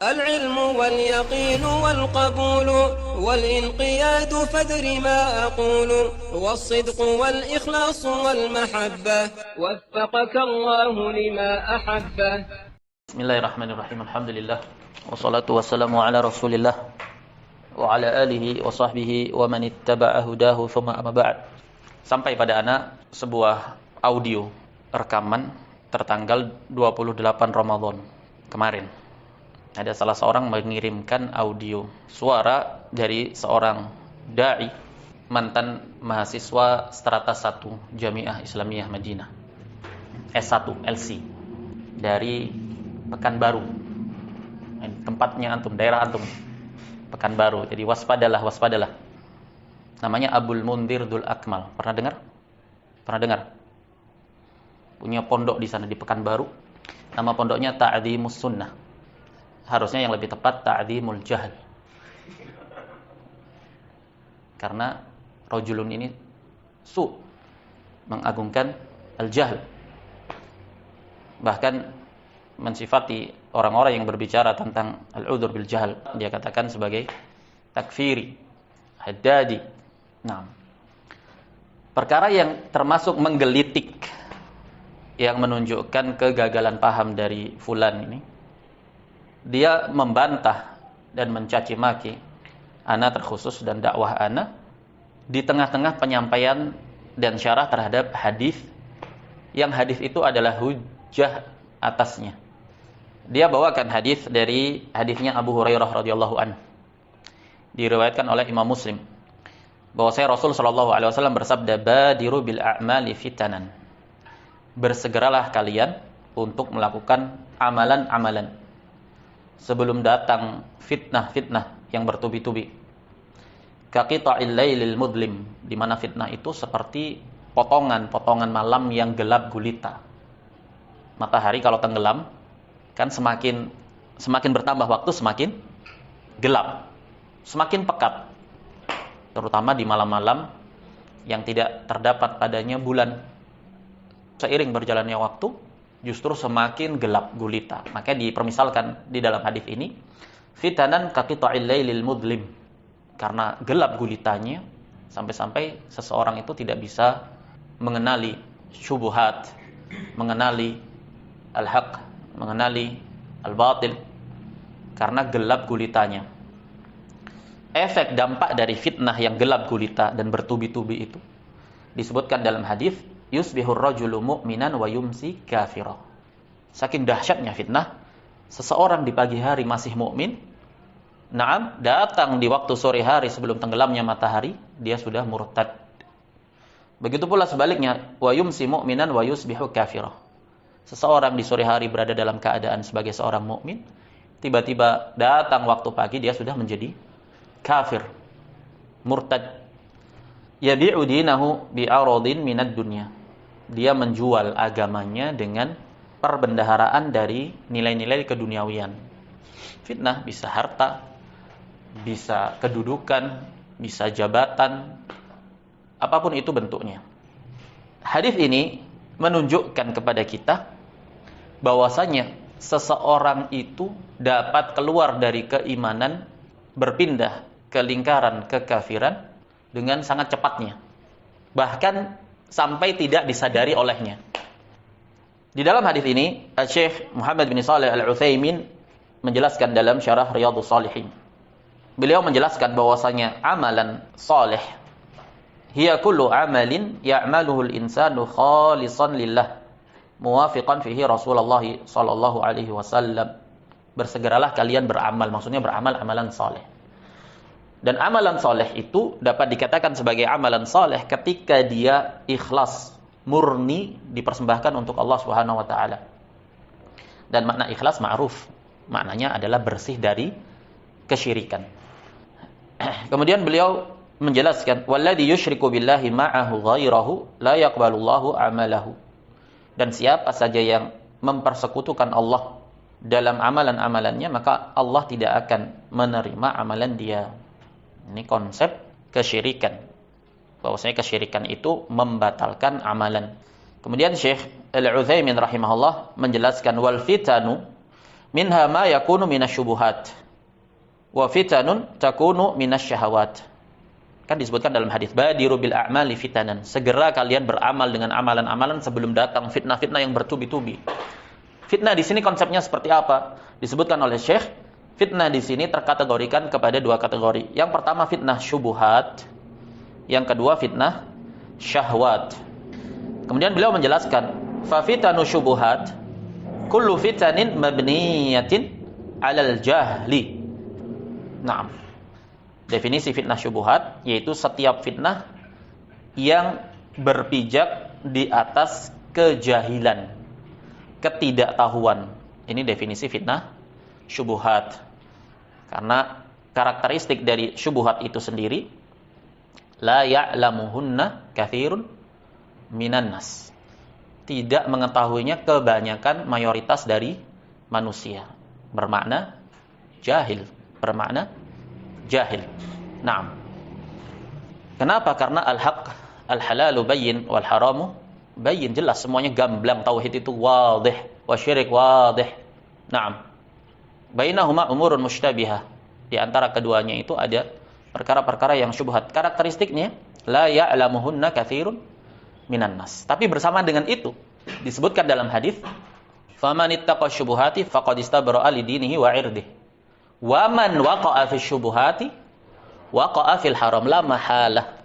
العلم واليقين والقبول والانقياد فادر ما أقول والصدق والإخلاص والمحبة وفقك الله لما أحبه. بسم الله الرحمن الرحيم. الحمد لله والصلاة والسلام على رسول الله وعلى آله وصحبه ومن اتبع هداه ثم أما بعد. Sampai pada anak sebuah audio rekaman tertanggal 28 Ramadan kemarin. Ada salah seorang mengirimkan audio suara dari seorang da'i, mantan mahasiswa strata 1 Jamiah Islamiyah Madinah, S1 LC, dari Pekanbaru. Tempatnya antum, daerah antum, Pekanbaru. Jadi waspadalah. Namanya Abul Mundir Dul Akmal. Pernah dengar? Punya pondok di sana di Pekanbaru. Nama pondoknya Ta'dhimus Sunnah. Harusnya yang lebih tepat Ta'dhimul Jahl. Karena rajulun ini mengagungkan al-jahl. Bahkan mensifati orang-orang yang berbicara tentang al-udhur bil jahl, dia katakan sebagai takfiri, haddadi. Nah, perkara yang termasuk menggelitik, yang menunjukkan kegagalan paham dari fulan ini, dia membantah dan mencaci maki ana terkhusus dan dakwah ana di tengah-tengah penyampaian dan syarah terhadap hadis, yang hadis itu adalah hujjah atasnya. Dia bawakan hadis dari hadisnya Abu Hurairah radhiyallahu anhu, diriwayatkan oleh Imam Muslim, bahwasanya Rasul sallallahu alaihi wasallam bersabda, badiru bil a'mali fitanan, bersegeralah kalian untuk melakukan amalan-amalan sebelum datang fitnah-fitnah yang bertubi-tubi. Kaqita'il lailil mudlim, di mana fitnah itu seperti potongan-potongan malam yang gelap gulita. Matahari kalau tenggelam kan semakin bertambah waktu semakin gelap, semakin pekat. Terutama di malam-malam yang tidak terdapat padanya bulan. Seiring berjalannya waktu, justru semakin gelap gulita. Maka dipermisalkan di dalam hadis ini, fitanan kaqita'il lailil mudlim, karena gelap gulitanya sampai-sampai seseorang itu tidak bisa mengenali syubhat, mengenali al-haq, mengenali al-batil, karena gelap gulitanya. Efek dampak dari fitnah yang gelap gulita dan bertubi-tubi itu disebutkan dalam hadis, yusbihur rajulu mu'minan wa yumsi kafira. Saking dahsyatnya fitnah, seseorang di pagi hari masih mukmin, datang di waktu sore hari sebelum tenggelamnya matahari, dia sudah murtad. Begitu pula sebaliknya, wa yumsi mu'minan wa yusbihu kafira. Seseorang di sore hari berada dalam keadaan sebagai seorang mukmin, tiba-tiba datang waktu pagi dia sudah menjadi kafir, murtad. Yabi'u dinahu bi'aradin minad dunya. Dia menjual agamanya dengan perbendaharaan dari nilai-nilai keduniawian. Fitnah bisa harta, bisa kedudukan, bisa jabatan, apapun itu bentuknya. Hadis ini menunjukkan kepada kita bahwasanya seseorang itu dapat keluar dari keimanan, berpindah ke lingkaran kekafiran dengan sangat cepatnya, bahkan sampai tidak disadari olehnya. Di dalam hadis ini, Syekh Muhammad bin Shalih Al-Utsaimin menjelaskan dalam syarah Riyadhus Shalihin. Beliau menjelaskan bahwasanya amalan saleh hiya kullu amalin ya'maluhu al-insanu khalisan lillah muwafiqan fihi Rasulullah sallallahu alaihi wasallam. Bersegeralah kalian beramal, maksudnya beramal amalan saleh. Dan amalan soleh itu dapat dikatakan sebagai amalan soleh ketika dia ikhlas, murni, dipersembahkan untuk Allah Subhanahu wa taala. Dan makna ikhlas ma'ruf, maknanya adalah bersih dari kesyirikan. Kemudian beliau menjelaskan, walladzi yusyriku billahi ma'ahu ghairahu la yaqbalullahu amalahu. Dan siapa saja yang mempersekutukan Allah dalam amalan-amalannya, maka Allah tidak akan menerima amalan dia. Ini konsep kesyirikan. Bahwasanya kesyirikan itu membatalkan amalan. Kemudian Syekh Al-Utsaimin rahimahullah menjelaskan wal fitanu minha ma yakunu minasyubuhat wa fitanun takunu minasyahawat. Kan disebutkan dalam hadis, badiru bil a'mali fitanan, segera kalian beramal dengan amalan-amalan sebelum datang fitnah-fitnah yang bertubi-tubi. Fitnah di sini konsepnya seperti apa? Disebutkan oleh Syekh, fitnah di sini terkategorikan kepada dua kategori. Yang pertama fitnah syubuhat, yang kedua fitnah syahwat. Kemudian beliau menjelaskan, fa fitanu syubuhat kullu fitanin mabniyatin 'alal jahli. Naam. Definisi fitnah syubuhat yaitu setiap fitnah yang berpijak di atas kejahilan, ketidaktahuan. Ini definisi fitnah syubuhat. Karena karakteristik dari syubuhat itu sendiri, la ya'lamuhunna katsirun minan nas. Tidak mengetahuinya kebanyakan mayoritas dari manusia. Bermakna jahil. Naam. Kenapa? Karena al-haq, al-halalu bayyin wal haramu bayyin, jelas semuanya gamblang. Tauhid itu wadih, wa syirik wadih. Naam. Bainahuma umurun mushtabihah. Di antara keduanya itu ada perkara-perkara yang syubhat. Karakteristiknya la ya'lamuhunna katsirun minan nas. Tapi bersama dengan itu disebutkan dalam hadis, faman ittaqa syubuhati faqad istabra'a li dinihi wa 'irdihi. Wa man waqa'a fi syubuhati waqa'a fil haram la mahalah.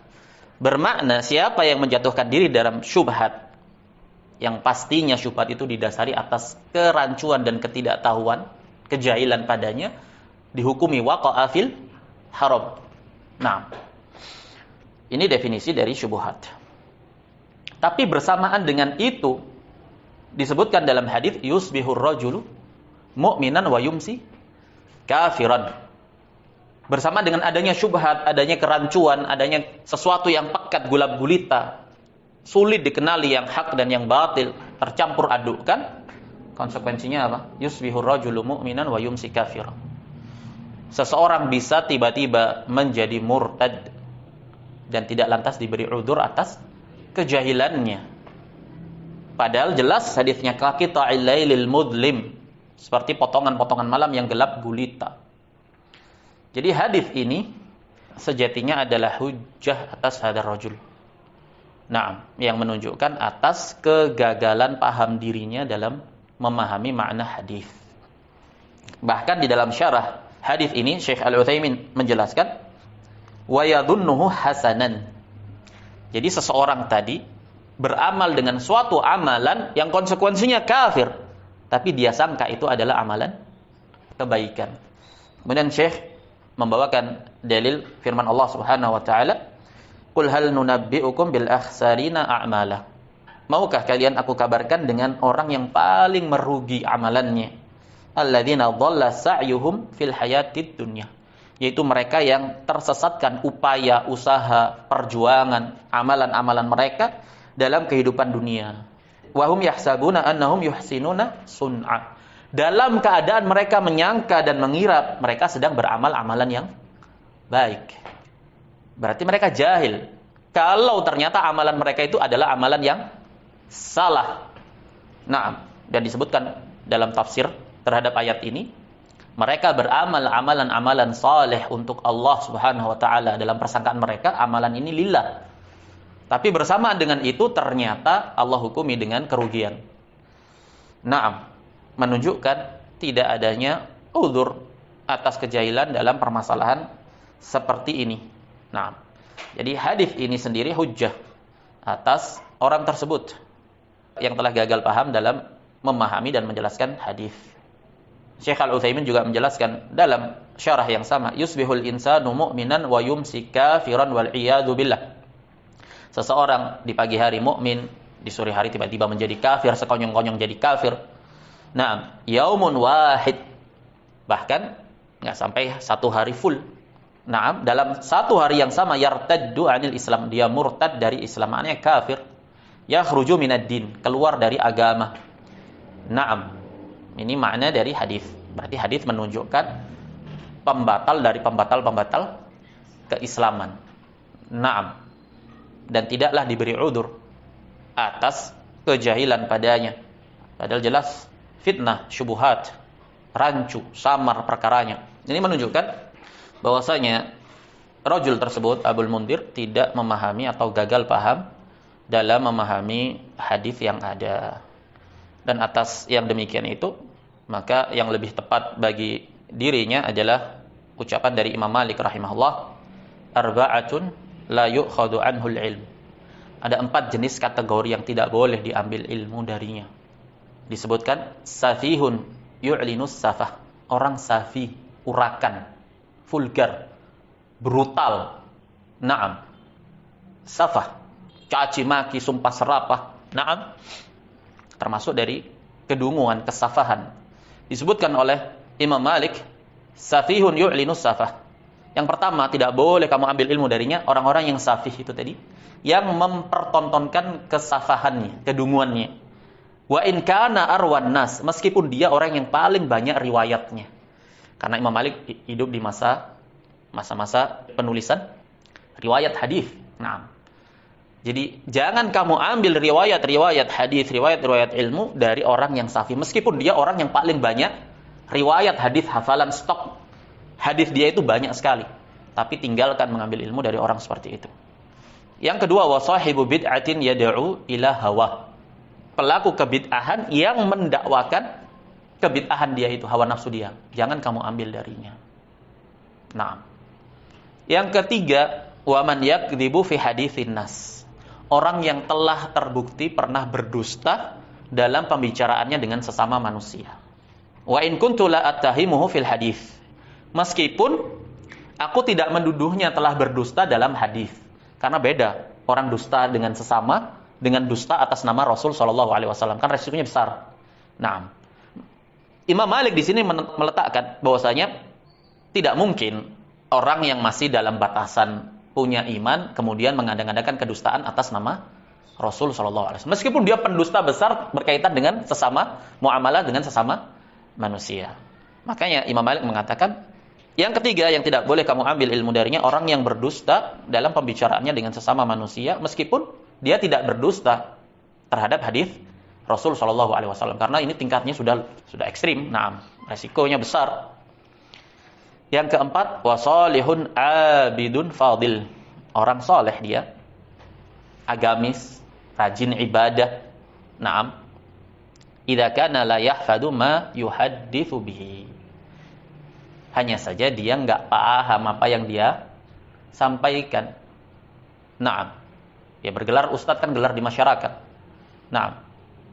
Bermakna siapa yang menjatuhkan diri dalam syubhat, yang pastinya syubhat itu didasari atas kerancuan dan ketidaktahuan, kejahilan padanya, dihukumi waqa'a fil haram. Nah, ini definisi dari syubhat. Tapi bersamaan dengan itu disebutkan dalam hadis, yusbihur rajulu mu'minan wa yumsi kafiran. Bersama dengan adanya syubhat, adanya kerancuan, adanya sesuatu yang pekat gulab gulita, sulit dikenali yang hak dan yang batil, tercampur adukkan, konsekuensinya apa? Yusbihur rajulu mu'minan wa yumsi kafiran. Seseorang bisa tiba-tiba menjadi murtad dan tidak lantas diberi udzur atas kejahilannya. Padahal jelas hadisnya kaqita'il lailil mudlim, seperti potongan-potongan malam yang gelap gulita. Jadi hadis ini sejatinya adalah hujjah atas hadar rajul. Nah, yang menunjukkan atas kegagalan paham dirinya dalam memahami makna hadis. Bahkan di dalam syarah hadis ini Syekh Al-Utsaimin menjelaskan, wa yadhunnuhu hasanan. Jadi seseorang tadi beramal dengan suatu amalan yang konsekuensinya kafir, tapi dia sangka itu adalah amalan kebaikan. Kemudian Syekh membawakan dalil firman Allah Subhanahu wa taala, "Qul hal nunabbi'ukum bil akhsarina a'mala." Maukah kalian aku kabarkan dengan orang yang paling merugi amalannya? Alladzina dhalla sa'yuhum fil hayatid dunya. Yaitu mereka yang tersesatkan upaya, usaha, perjuangan, amalan-amalan mereka dalam kehidupan dunia. Wahum yahsabuna annahum yuhsinuna sun'a. Dalam keadaan mereka menyangka dan mengira mereka sedang beramal amalan yang baik. Berarti mereka jahil kalau ternyata amalan mereka itu adalah amalan yang salah. Nah, dan disebutkan dalam tafsir terhadap ayat ini, mereka beramal amalan-amalan saleh untuk Allah Subhanahu wa taala. Dalam persangkaan mereka amalan ini lillah. Tapi bersamaan dengan itu ternyata Allah hukumi dengan kerugian. Naam, menunjukkan tidak adanya uzur atas kejahilan dalam permasalahan seperti ini. Naam. Jadi hadis ini sendiri hujjah atas orang tersebut yang telah gagal paham dalam memahami dan menjelaskan hadis. Syekh Al-Utsaimin juga menjelaskan dalam syarah yang sama, yusbihul insanu mu'minan wa yumsi kafiran wal iyadu billah. Seseorang di pagi hari mukmin, di sore hari tiba-tiba menjadi kafir, sekonyong-konyong jadi kafir. Nah, yaumun wahid. Bahkan enggak sampai satu hari full. Nah, dalam satu hari yang sama yartaddu anil Islam, dia murtad dari Islam, maknanya kafir. Yakhruju minad din, keluar dari agama. Naam. Ini makna dari hadis. Berarti hadis menunjukkan pembatal dari pembatal-pembatal keislaman. Naam. Dan tidaklah diberi udzur atas kejahilan padanya. Padahal jelas fitnah, syubhat, rancu, samar perkaranya. Ini menunjukkan bahwasanya rajul tersebut, Abul Mundhir, tidak memahami atau gagal paham dalam memahami hadis yang ada. Dan atas yang demikian itu, maka yang lebih tepat bagi dirinya adalah ucapan dari Imam Malik rahimahullah, arba'atun la yu'khadhu anhul ilm. Ada 4 jenis kategori yang tidak boleh diambil ilmu darinya. Disebutkan safihun yu'linus safah. Orang safi, urakan, vulgar, brutal. Naam. Safah, caci maki, sumpah serapah. Naam. Termasuk dari kedunguan, kesafahan. Disebutkan oleh Imam Malik, safihun yu'linus safah. Yang pertama, tidak boleh kamu ambil ilmu darinya orang-orang yang safih itu tadi, yang mempertontonkan kesafahannya, kedunguannya. Wa in kana arwan nas, meskipun dia orang yang paling banyak riwayatnya. Karena Imam Malik hidup di masa-masa penulisan riwayat hadis. Nah, jadi jangan kamu ambil riwayat-riwayat hadis, riwayat-riwayat ilmu dari orang yang safih, meskipun dia orang yang paling banyak riwayat hadis, hafalan stok hadis dia itu banyak sekali. Tapi tinggalkan mengambil ilmu dari orang seperti itu. Yang kedua, wa sahibu bid'atin yad'u ila hawa. Pelaku kebid'ahan yang mendakwakan kebid'ahan dia itu, hawa nafsu dia. Jangan kamu ambil darinya. Nah. Yang ketiga, wa man yakdzibu fi haditsin nas. Orang yang telah terbukti pernah berdusta dalam pembicaraannya dengan sesama manusia. Wa in kuntu la attahimuhu fil hadits. Meskipun aku tidak menduduhnya telah berdusta dalam hadis. Karena beda orang dusta dengan sesama dengan dusta atas nama Rasul sallallahu alaihi wasallam, kan resikonya besar. Nah, Imam Malik di sini meletakkan bahwasanya tidak mungkin orang yang masih dalam batasan punya iman kemudian mengada-ngadakan kedustaan atas nama Rasul sallallahu alaihi wasallam. Meskipun dia pendusta besar berkaitan dengan sesama muamalah dengan sesama manusia. Makanya Imam Malik mengatakan yang ketiga yang tidak boleh kamu ambil ilmu darinya orang yang berdusta dalam pembicaraannya dengan sesama manusia meskipun dia tidak berdusta terhadap hadis Rasul sallallahu alaihi wasallam, karena ini tingkatnya sudah ekstrim. Nah, resikonya besar. Yang keempat, wasalihun abidun fadil. Orang soleh dia, agamis, rajin ibadah. Naam. Idza kana la yahfadu ma yuhadditsu bihi. Hanya saja dia enggak paham apa yang dia sampaikan. Naam. Ya bergelar ustadz kan gelar di masyarakat. Naam.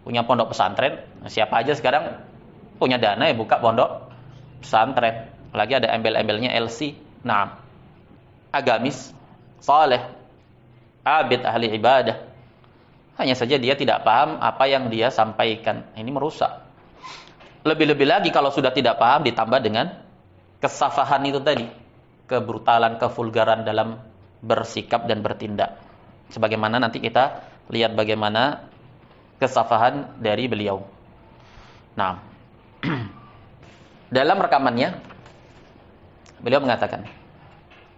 Punya pondok pesantren, siapa aja sekarang punya dana ya buka pondok pesantren. Apalagi ada embel-embelnya LC. Naam. Agamis, saleh, abid, ahli ibadah. Hanya saja dia tidak paham apa yang dia sampaikan. Ini merusak. Lebih-lebih lagi kalau sudah tidak paham ditambah dengan kesafahan itu tadi, kebrutalan, kevulgaran dalam bersikap dan bertindak. Sebagaimana nanti kita lihat bagaimana kesafahan dari beliau. Nah, dalam rekamannya beliau mengatakan,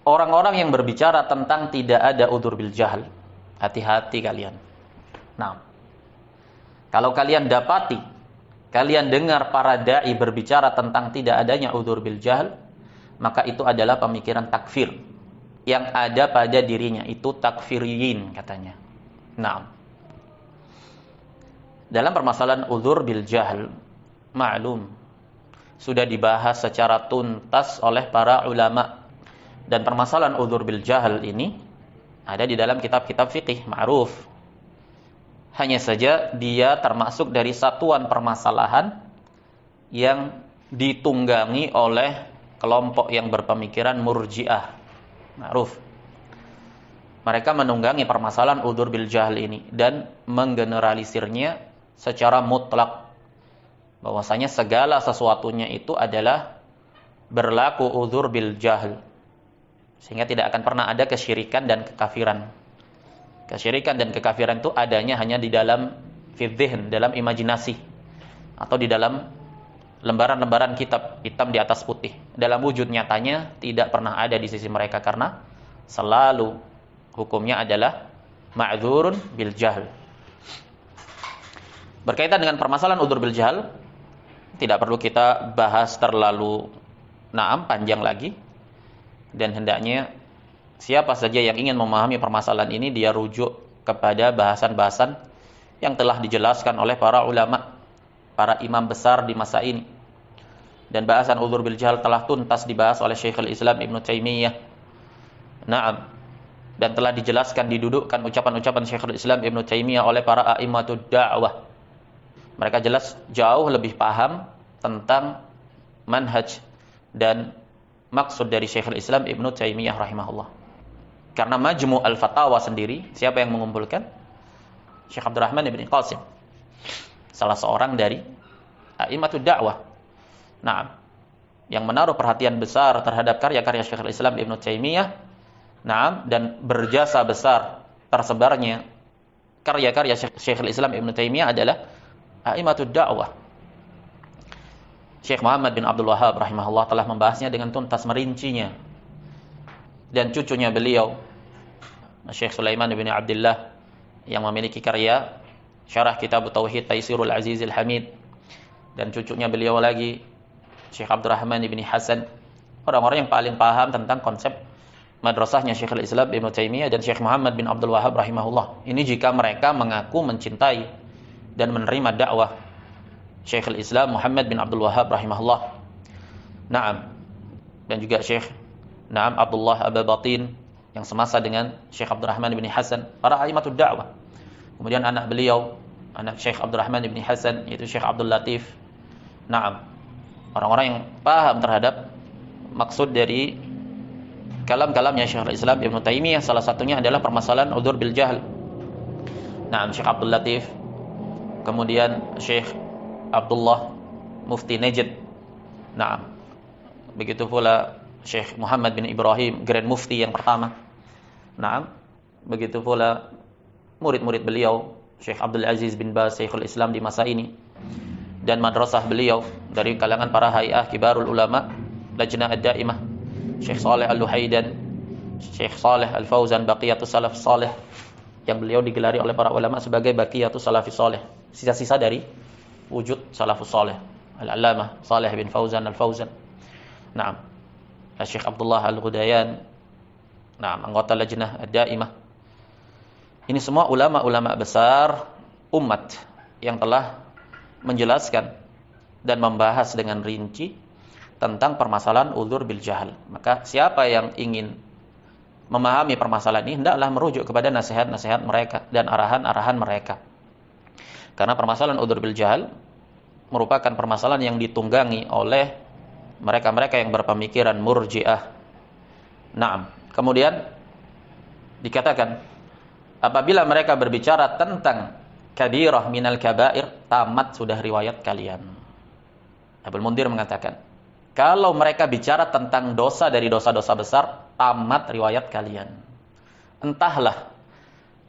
orang-orang yang berbicara tentang tidak ada udzur bil jahl, hati-hati kalian. Nah, kalau kalian dapati, kalian dengar para dai berbicara tentang tidak adanya udzur bil jahl, maka itu adalah pemikiran takfir yang ada pada dirinya, itu takfiriyin katanya. Nah, dalam permasalahan udzur bil jahl, maklum sudah dibahas secara tuntas oleh para ulama, dan permasalahan udzur bil jahl ini ada di dalam kitab-kitab fikih ma'ruf. Hanya saja dia termasuk dari satuan permasalahan yang ditunggangi oleh kelompok yang berpemikiran murji'ah. Ma'ruf. Mereka menunggangi permasalahan udzur bil jahl ini dan menggeneralisirnya secara mutlak. Bahwasanya segala sesuatunya itu adalah berlaku udzur bil jahl. Sehingga tidak akan pernah ada kesyirikan dan kekafiran. Kesyirikan dan kekafiran itu adanya hanya di dalam fidzihn, dalam imajinasi, atau di dalam lembaran-lembaran kitab hitam di atas putih. Dalam wujud nyatanya tidak pernah ada di sisi mereka, karena selalu hukumnya adalah ma'dzurun bil jahl. Berkaitan dengan permasalahan udzur bil jahl, tidak perlu kita bahas terlalu panjang lagi, dan hendaknya siapa saja yang ingin memahami permasalahan ini dia rujuk kepada bahasan-bahasan yang telah dijelaskan oleh para ulama, para imam besar di masa ini. Dan bahasan udzur bil jahl telah tuntas dibahas oleh Syekhul Islam Ibnu Taimiyah. Dan telah dijelaskan, didudukkan ucapan-ucapan Syekhul Islam Ibnu Taimiyah oleh para a'immatud da'wah. Mereka jelas jauh lebih paham tentang manhaj dan maksud dari Syekhul Islam Ibnu Taimiyah rahimahullah. Karena Majmu' al-Fatawa sendiri, siapa yang mengumpulkan? Syekh Abdurrahman ibn Qasim, salah seorang dari a'immatud da'wah. Yang menaruh perhatian besar terhadap karya-karya Syekhul Islam Ibnu Taimiyah, dan berjasa besar tersebarnya karya-karya Syekhul Islam Ibnu Taimiyah adalah a'immatud da'wah. Syekh Muhammad bin Abdul Wahhab rahimahullah telah membahasnya dengan tuntas, merincinya. Dan cucunya beliau, Syekh Sulaiman bin Abdullah, yang memiliki karya syarah kitab Tauhid Taisirul Azizil Hamid, dan cucunya beliau lagi Syekh Abdurrahman bin Hasan, orang-orang yang paling paham tentang konsep madrasahnya Syekhul Islam Ibnu Taimiyah dan Syekh Muhammad bin Abdul Wahhab rahimahullah. Ini jika mereka mengaku mencintai dan menerima dakwah Syekhul Islam Muhammad bin Abdul Wahhab rahimahullah. Dan juga Syekh Abdullah Ababatin yang semasa dengan Syekh Abdurrahman bin Hasan, para a'immatud da'wah. Kemudian anak beliau, anak Syekh Abdurrahman bin Hasan, yaitu Syekh Abdul Latif. Orang-orang yang paham terhadap maksud dari kalam-kalamnya Syekhul Islam Ibnu Taimiyah, salah satunya adalah permasalahan udzur bil jahl. Syekh Abdul Latif, kemudian Syekh Abdullah Mufti Najd. Begitu pula Syekh Muhammad bin Ibrahim, Grand Mufti yang pertama. Begitu pula murid-murid beliau, Syekh Abdul Aziz bin Baz, Syekhul Islam di masa ini. Dan madrasah beliau dari kalangan para hay'ah kibarul ulama, Lajnah ad-Daimah, Syekh Saleh Al-Luhaidan, Syekh Saleh Al-Fauzan, Baqiyatus Salaf Saleh, yang beliau digelari oleh para ulama sebagai Baqiyatus Salafis Saleh, sisa-sisa dari wujud Salafus Saleh, Al-Allamah Saleh bin Fauzan Al-Fauzan. Syekh Abdullah Al-Ghudayan, anggota Lajnah ad-Daimah. Ini semua ulama-ulama besar umat yang telah menjelaskan dan membahas dengan rinci tentang permasalahan udzur bil jahl. Maka siapa yang ingin memahami permasalahan ini hendaklah merujuk kepada nasihat-nasihat mereka dan arahan-arahan mereka. Karena permasalahan udzur bil jahl merupakan permasalahan yang ditunggangi oleh mereka-mereka yang berpemikiran Murji'ah. Kemudian dikatakan apabila mereka berbicara tentang kabirah minal kabair, tamat sudah riwayat kalian. Abul Mundhir mengatakan, kalau mereka bicara tentang dosa dari dosa-dosa besar, tamat riwayat kalian. Entahlah,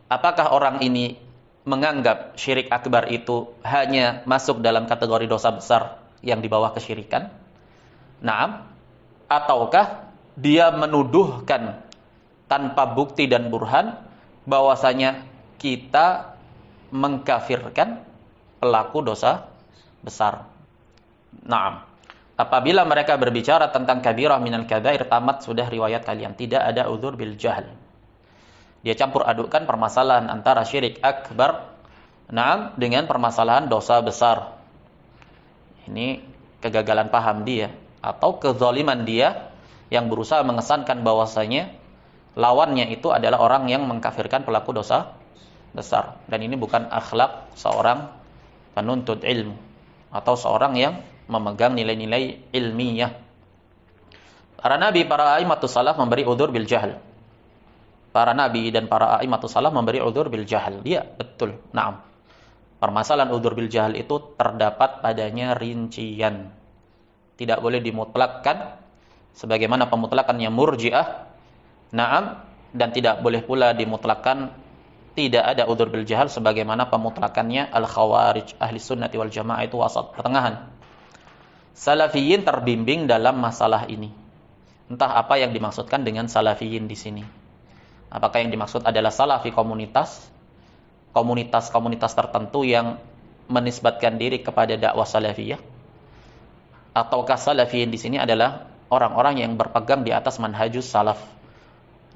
apakah orang ini menganggap syirik akbar itu hanya masuk dalam kategori dosa besar yang di bawah kesyirikan? Ataukah dia menuduhkan tanpa bukti dan burhan bahwasanya kita mengkafirkan pelaku dosa besar? Apabila mereka berbicara tentang kabirah minal kabair, tamat sudah riwayat kalian. Tidak ada udzur bil jahl. Dia campur adukkan permasalahan antara syirik akbar dengan permasalahan dosa besar. Ini kegagalan paham dia atau kezaliman dia yang berusaha mengesankan bahwasanya lawannya itu adalah orang yang mengkafirkan pelaku dosa besar. Dan ini bukan akhlak seorang penuntut ilmu atau seorang yang memegang nilai-nilai ilmiah. Para nabi, para a'immatus salaf memberi udzur bil jahl. Para nabi dan para a'immatus salaf memberi udzur bil jahl. Dia betul. Permasalahan udzur bil jahl itu terdapat padanya rincian. Tidak boleh dimutlakkan sebagaimana pemutlakannya Murji'ah. Dan tidak boleh pula dimutlakkan tidak ada udzur bil jahl sebagaimana pemutlakannya al-Khawarij. Ahli sunnati wal jamaah itu wasat, pertengahan. Salafiyin terbimbing dalam masalah ini. Entah apa yang dimaksudkan dengan salafiyin di sini. Apakah yang dimaksud adalah salafi komunitas tertentu yang menisbatkan diri kepada dakwah salafiyah, ataukah salafiyin di sini adalah orang-orang yang berpegang di atas manhajus salaf.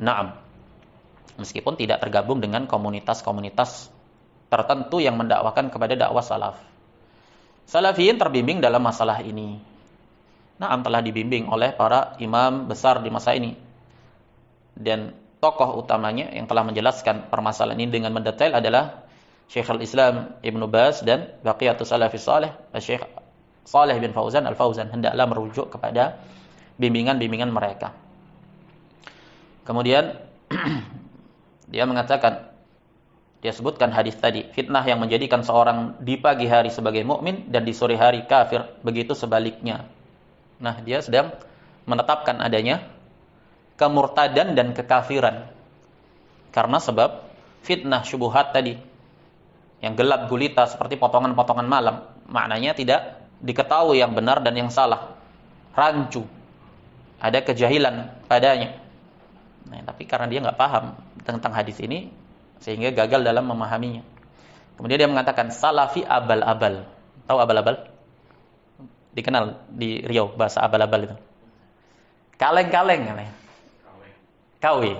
Naam. Meskipun tidak tergabung dengan komunitas-komunitas tertentu yang mendakwakan kepada dakwah salaf. Salafiyin terbimbing dalam masalah ini. Naam, telah dibimbing oleh para imam besar di masa ini. Dan tokoh utamanya yang telah menjelaskan permasalahan ini dengan mendetail adalah Syekhul Islam Ibnu Baz dan Baqiyatus Salafis Saleh, Syekh Shalih bin Fauzan Al-Fauzan. Hendaklah merujuk kepada bimbingan-bimbingan mereka. Kemudian dia mengatakan, dia sebutkan hadis tadi, fitnah yang menjadikan seorang di pagi hari sebagai mukmin dan di sore hari kafir, begitu sebaliknya. Nah, dia sedang menetapkan adanya kemurtadan dan kekafiran karena sebab fitnah syubhat tadi yang gelap gulita seperti potongan-potongan malam, maknanya tidak diketahui yang benar dan yang salah, rancu, ada kejahilan padanya. Nah, tapi karena dia nggak paham tentang hadis ini sehingga gagal dalam memahaminya. Kemudian dia mengatakan salafi abal-abal. Tahu abal-abal? Dikenal di Riau bahasa abal-abal itu. Kaleng-kaleng namanya. Kawi.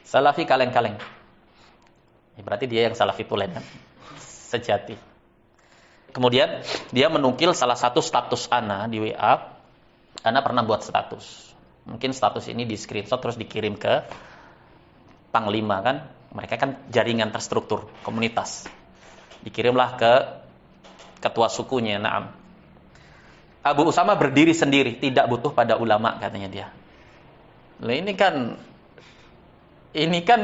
Salafi kaleng-kaleng. Berarti dia yang salafi tulen kan? Sejati. Kemudian dia menukil salah satu status ana di WA. Ana pernah buat status. Mungkin status ini di screenshot terus dikirim ke Panglima kan. Mereka kan jaringan terstruktur, komunitas. Dikirimlah ke ketua sukunya, naam. Abu Usama berdiri sendiri, tidak butuh pada ulama, katanya dia. Lah ini kan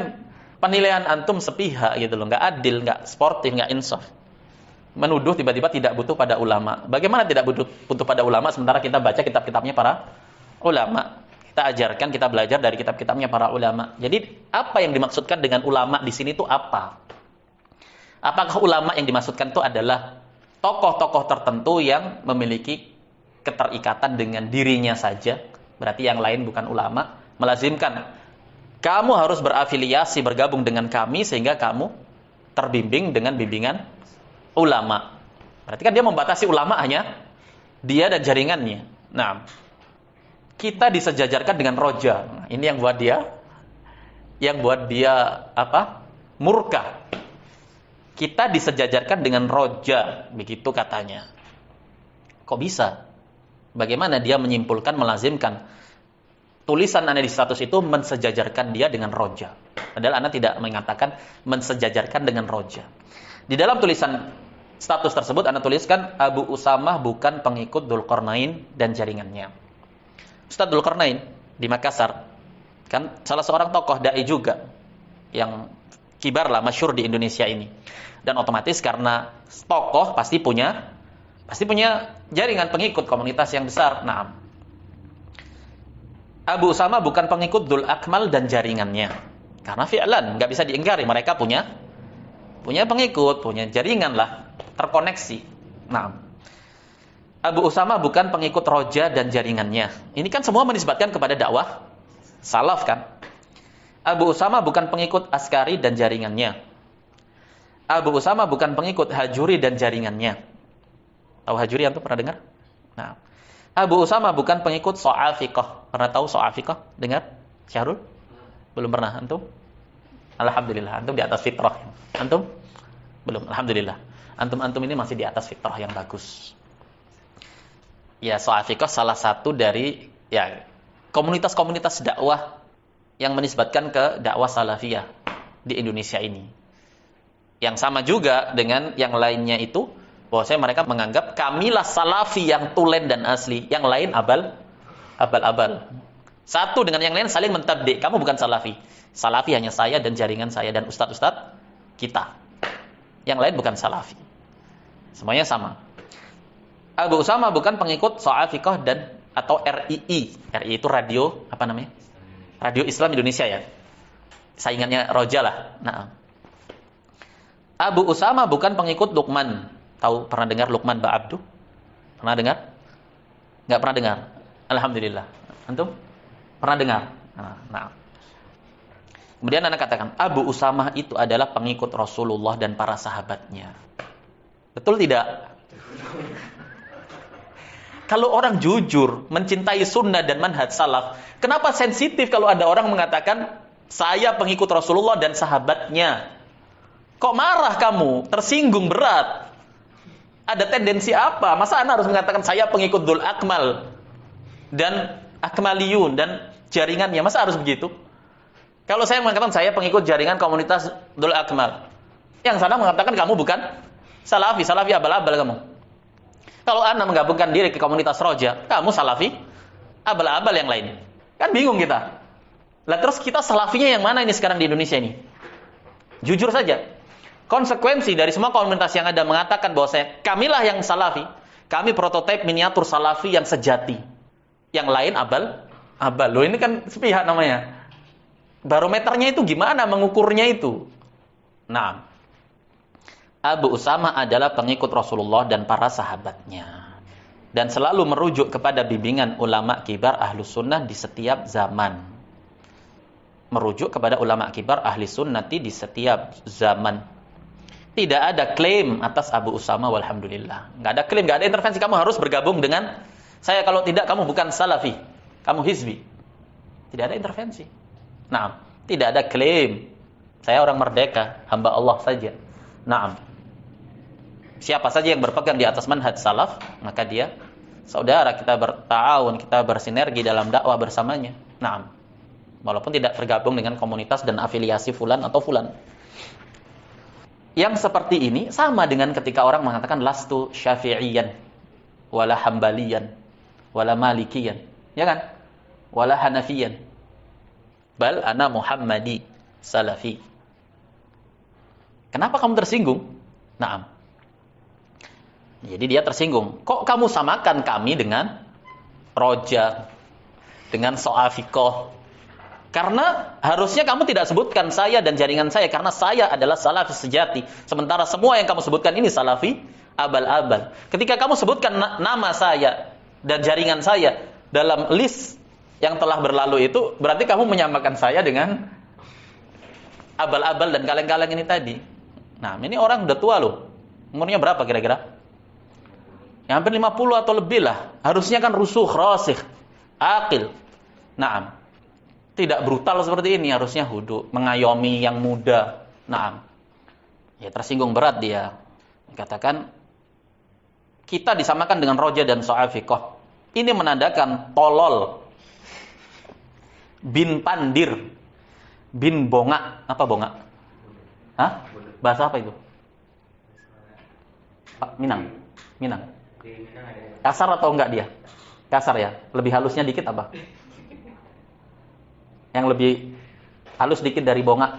penilaian antum sepihak gitu loh, nggak adil, nggak sportif, nggak insaf. Menuduh tiba-tiba tidak butuh pada ulama. Bagaimana tidak butuh pada ulama sementara kita baca kitab-kitabnya para ulama? Kita ajarkan, kita belajar dari kitab-kitabnya para ulama. Jadi apa yang dimaksudkan dengan ulama di sini itu apa? Apakah ulama yang dimaksudkan itu adalah tokoh-tokoh tertentu yang memiliki keterikatan dengan dirinya saja? Berarti yang lain bukan ulama. Melazimkan kamu harus berafiliasi, bergabung dengan kami sehingga kamu terbimbing dengan bimbingan ulama. Berarti kan dia membatasi ulama hanya dia dan jaringannya. Nah, kita disejajarkan dengan roja. Nah, ini yang buat dia apa? Murka. Kita disejajarkan dengan roja, begitu katanya. Kok bisa? Bagaimana dia menyimpulkan, melazimkan tulisan Anda di status itu mensejajarkan dia dengan roja? Padahal Anda tidak mengatakan mensejajarkan dengan roja. Di dalam tulisan status tersebut Anda tuliskan Abu Usamah bukan pengikut Dzulqarnain dan jaringannya. Ustaz Dzulqarnain di Makassar kan salah seorang tokoh dai juga yang kibar lah, masyhur di Indonesia ini. Dan otomatis karena tokoh pasti punya jaringan pengikut, komunitas yang besar. Nah, Abu Usama bukan pengikut Dzul Akmal dan jaringannya. Karena fi'lan nggak bisa diingkari, mereka punya pengikut, punya jaringan lah, terkoneksi. Nah, Abu Usama bukan pengikut roja dan jaringannya. Ini kan semua menisbatkan kepada dakwah salaf kan. Abu Usama bukan pengikut Askari dan jaringannya. Abu Usama bukan pengikut Hajuri dan jaringannya. Tahu Hajuri antum pernah dengar? Nah, Abu Usama bukan pengikut So'afiqah. Pernah tahu So'afiqah? Dengar? Syahrul? Belum pernah antum? Alhamdulillah, antum di atas fitrah. Antum? Belum, alhamdulillah. Antum ini masih di atas fitrah yang bagus. Ya, So'afiqah salah satu dari komunitas-komunitas dakwah yang menisbatkan ke dakwah salafiyah di Indonesia ini. Yang sama juga dengan yang lainnya itu, bahwasanya mereka menganggap kamilah salafi yang tulen dan asli, yang lain abal-abal. Satu dengan yang lain saling mentabdi. Kamu bukan salafi. Salafi hanya saya dan jaringan saya dan ustadz-ustadz kita. Yang lain bukan salafi. Semuanya sama. Abu Usama bukan pengikut So'afiqah dan atau RII. RII itu radio apa namanya? Radio Islam Indonesia ya. Saingannya Roja lah. Nah, Abu Usama bukan pengikut Luqman. Tahu, pernah dengar Luqman Ba Abdu? Pernah dengar? Enggak pernah dengar. Alhamdulillah. Antum pernah dengar? Nah. Kemudian anak katakan Abu Usama itu adalah pengikut Rasulullah dan para sahabatnya. Betul tidak? Kalau orang jujur, mencintai sunnah dan manhaj salaf, kenapa sensitif kalau ada orang mengatakan, saya pengikut Rasulullah dan sahabatnya? Kok marah kamu? Tersinggung berat. Ada tendensi apa? Masa Anda harus mengatakan saya pengikut Dhul Akmal dan Akmaliyun dan jaringannya? Masa harus begitu? Kalau saya mengatakan saya pengikut jaringan komunitas Dhul Akmal, yang sana mengatakan kamu bukan salafi abal-abal kamu. Kalau Anda menggabungkan diri ke komunitas Roja, kamu salafi abal-abal yang lain. Kan bingung kita. Lah terus kita salafinya yang mana ini sekarang di Indonesia ini? Jujur saja. Konsekuensi dari semua komunitas yang ada mengatakan bahwa kamilah yang salafi, kami prototipe miniatur salafi yang sejati. Yang lain abal. Loh ini kan sepihak namanya. Barometernya itu gimana mengukurnya itu? Nah, Abu Usama adalah pengikut Rasulullah dan para sahabatnya. Dan selalu merujuk kepada bimbingan ulama kibar ahlu sunnah di setiap zaman. Merujuk kepada ulama kibar ahli sunnati di setiap zaman. Tidak ada klaim atas Abu Usama, walhamdulillah. Nggak ada klaim, nggak ada intervensi. Kamu harus bergabung dengan saya, kalau tidak kamu bukan salafi, kamu hizbi. Tidak ada intervensi. Nah, tidak ada klaim. Saya orang merdeka, hamba Allah saja. Nah, siapa saja yang berpegang di atas manhaj salaf, maka dia saudara, kita berta'awun, kita bersinergi dalam dakwah bersamanya. Nah, walaupun tidak tergabung dengan komunitas dan afiliasi fulan atau fulan. Yang seperti ini sama dengan ketika orang mengatakan lastu syafi'iyan wala hambaliyan wala malikiyan, ya kan? Wala hanafiyan. Bal ana Muhammadi salafi. Kenapa kamu tersinggung? Naam. Jadi dia tersinggung. Kok kamu samakan kami dengan Roja, dengan So'afikoh? Karena harusnya kamu tidak sebutkan saya dan jaringan saya, karena saya adalah salafi sejati. Sementara semua yang kamu sebutkan ini salafi abal-abal. Ketika kamu sebutkan nama saya dan jaringan saya dalam list yang telah berlalu itu, berarti kamu menyamakan saya dengan abal-abal dan kaleng-kaleng ini tadi. Nah, ini orang udah tua loh. Umurnya berapa kira-kira? Ya, hampir 50 atau lebih lah. Harusnya kan rusuh, rasikh, aqil. Naam. Tidak brutal seperti ini, harusnya hudu, mengayomi yang muda. Naam. Ya, tersinggung berat dia. Dikatakan kita disamakan dengan Roja dan So'afikoh. Ini menandakan tolol, bin pandir, bin bongak. Apa bongak? Hah? Bahasa apa itu? Minang. Kasar atau enggak dia? Kasar ya? Lebih halusnya dikit apa? Yang lebih halus dikit dari bongak?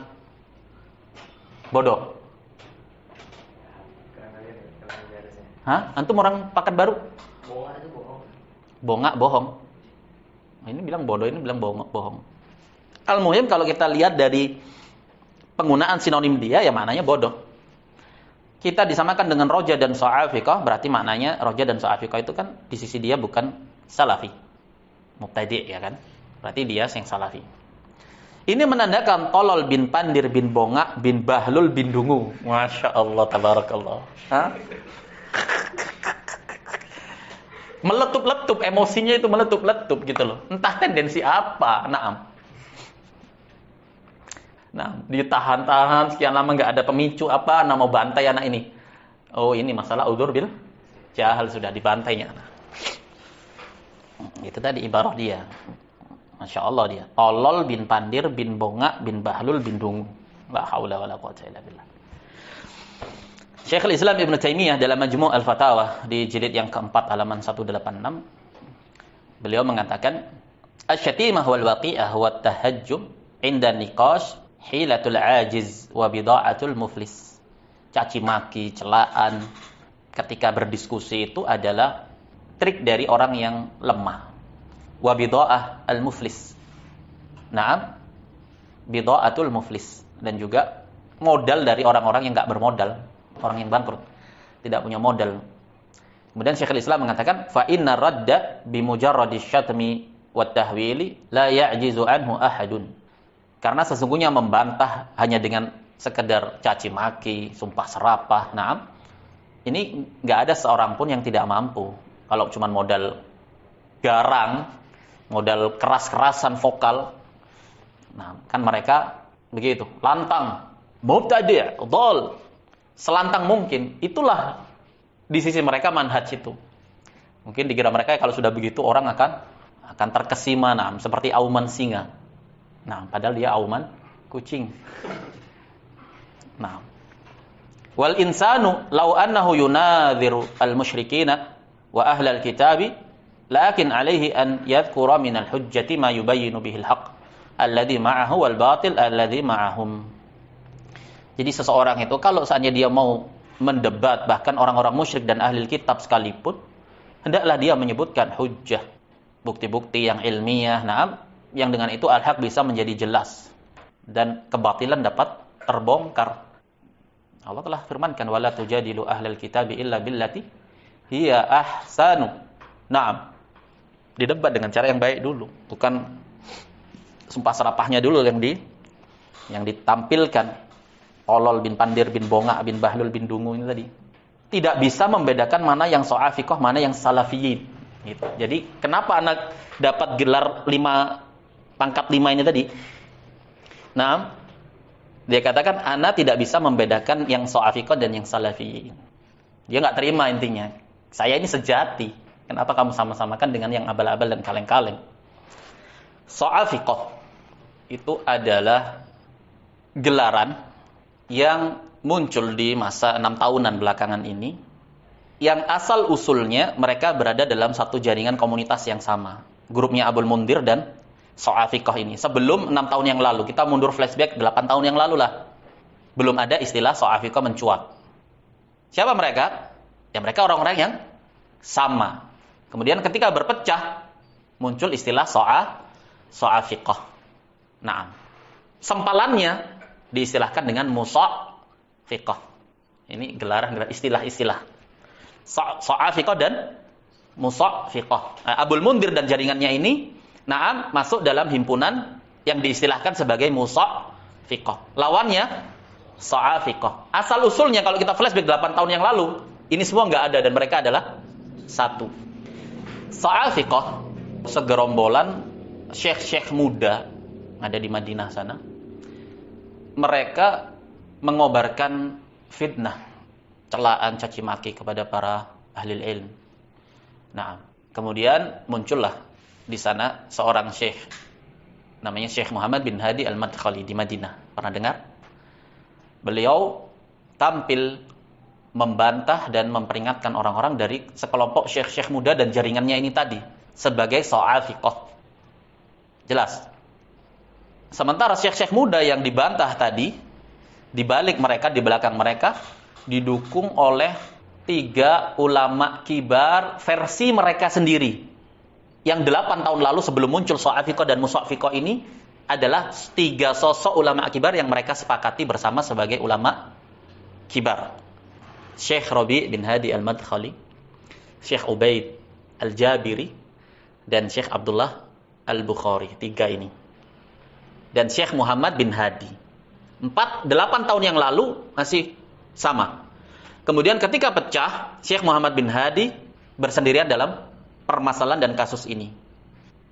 Bodoh. Hah? Antum orang Pekanbaru? Bongak bohong. Ini bilang bodoh, ini bilang bohong. Al-muhim kalau kita lihat dari penggunaan sinonim dia, ya maknanya bodoh. Kita disamakan dengan Roja dan So'afikoh, berarti maknanya Roja dan So'afikoh itu kan di sisi dia bukan salafi, mubtadi', ya kan? Berarti dia yang salafi. Ini menandakan tolol, bin pandir, bin bongak, bin bahlul, bin dungu. Masya Allah, tabarakallah. Hah? Meletup-letup, emosinya itu meletup-letup gitu loh. Entah tendensi apa. Nah, ditahan-tahan sekian lama nggak ada pemicu apa, mau bantai anak ini. Oh, ini masalah udzur bil jahal, sudah dibantainya. Itu tadi ibarah dia. Masya Allah dia. Tolol, bin pandir, bin bongak, bin bahlul, bin dungu. La haula wala quwwata illa billah. Syekhul Islam Ibn Taimiyah dalam Majmu' Al-Fatawa di jilid yang keempat halaman 186, beliau mengatakan, asyatimah wal waqi'ah wa tahajjum inda niqash hilatul ajiz wa bida'atul muflis. Caci maki, celaan ketika berdiskusi itu adalah trik dari orang yang lemah. Wa bida'ah al-muflis. Naam, bida'atul muflis, dan juga modal dari orang-orang yang enggak bermodal. Orang yang bangkrut, tidak punya modal. Kemudian Syekhul Islam mengatakan, fa inna radda bi mujarradi syatmi wat tahwili la ya'jizu anhu ahadun. Karena sesungguhnya membantah hanya dengan sekedar caci maki, sumpah serapah, naam, ini enggak ada seorang pun yang tidak mampu. Kalau cuma modal garang, modal keras-kerasan vokal, nah kan mereka begitu, lantang, mubtadi', dhal, selantang mungkin. Itulah di sisi mereka manhaj itu. Mungkin dikira mereka kalau sudah begitu orang akan terkesima, nah, seperti auman singa. Nah, padahal dia auman kucing. Nah, wal insanu law annahu yunadhiru al-musyrikina wa ahlal kitabi lakin alaihi an yadhkura min al-hujjati ma yubayyinu bihi al-haqq alladhi ma'ahu wal batil alladhi ma'ahum. Jadi seseorang itu kalau seandainya dia mau mendebat bahkan orang-orang musyrik dan ahli kitab sekalipun, hendaklah dia menyebutkan hujjah, bukti-bukti yang ilmiah, na'am, yang dengan itu al-haq bisa menjadi jelas dan kebatilan dapat terbongkar. Allah telah firmankan wala tujadilu ahlal kitabi illa billati hiya ahsanu. Na'am. Didebat dengan cara yang baik dulu, bukan sumpah serapahnya dulu yang ditampilkan. Olol bin Pandir bin Bonga bin Bahlul bin Dungu ini tadi. Tidak bisa membedakan mana yang so'afiqah, mana yang salafiyin. Gitu. Jadi kenapa anak dapat gelar 5 pangkat 5 ini tadi? Nah, dia katakan anak tidak bisa membedakan yang so'afiqah dan yang salafiyin. Dia nggak terima intinya. Saya ini sejati. Kenapa kamu sama-samakan dengan yang abal-abal dan kaleng-kaleng? So'afiqah itu adalah gelaran yang muncul di masa 6 tahunan belakangan ini, yang asal usulnya mereka berada dalam satu jaringan komunitas yang sama. Grupnya Abul Mundir dan So'afiqah ini. Sebelum 6 tahun yang lalu, kita mundur flashback 8 tahun yang lalu lah, belum ada istilah So'afiqah mencuat. Siapa mereka? Ya mereka orang-orang yang sama. Kemudian ketika berpecah, muncul istilah So'afiqah. Nah, sempalannya diistilahkan dengan musafiqah. Ini gelaran istilah-istilah. So'afiqah dan musafiqah. Abul Mundir dan jaringannya ini, na'am, masuk dalam himpunan yang diistilahkan sebagai musafiqah. Lawannya so'afiqah. Asal usulnya kalau kita flashback 8 tahun yang lalu, ini semua nggak ada dan mereka adalah satu. So'afiqah segerombolan syekh-syekh muda ada di Madinah sana. Mereka mengobarkan fitnah, celaan, caci maki kepada para ahli ilmu. Nah, kemudian muncullah di sana seorang syekh, namanya Syekh Muhammad bin Hadi Al-Madkhali di Madinah. Pernah dengar? Beliau tampil membantah dan memperingatkan orang-orang dari sekelompok syekh-syekh muda dan jaringannya ini tadi sebagai so'afiqah. Jelas. Sementara syekh-syekh muda yang dibantah tadi, di balik mereka, di belakang mereka, didukung oleh 3 ulama kibar versi mereka sendiri. Yang 8 tahun lalu sebelum muncul So'afiqah dan Musafiqah ini adalah 3 sosok ulama kibar yang mereka sepakati bersama sebagai ulama kibar. Syekh Rabi' bin Hadi Al-Madkhali, Syekh Ubaid Al-Jabiri, dan Syekh Abdullah Al-Bukhari. 3 ini. Dan Syekh Muhammad bin Hadi. 8 tahun yang lalu masih sama. Kemudian ketika pecah, Syekh Muhammad bin Hadi bersendirian dalam permasalahan dan kasus ini.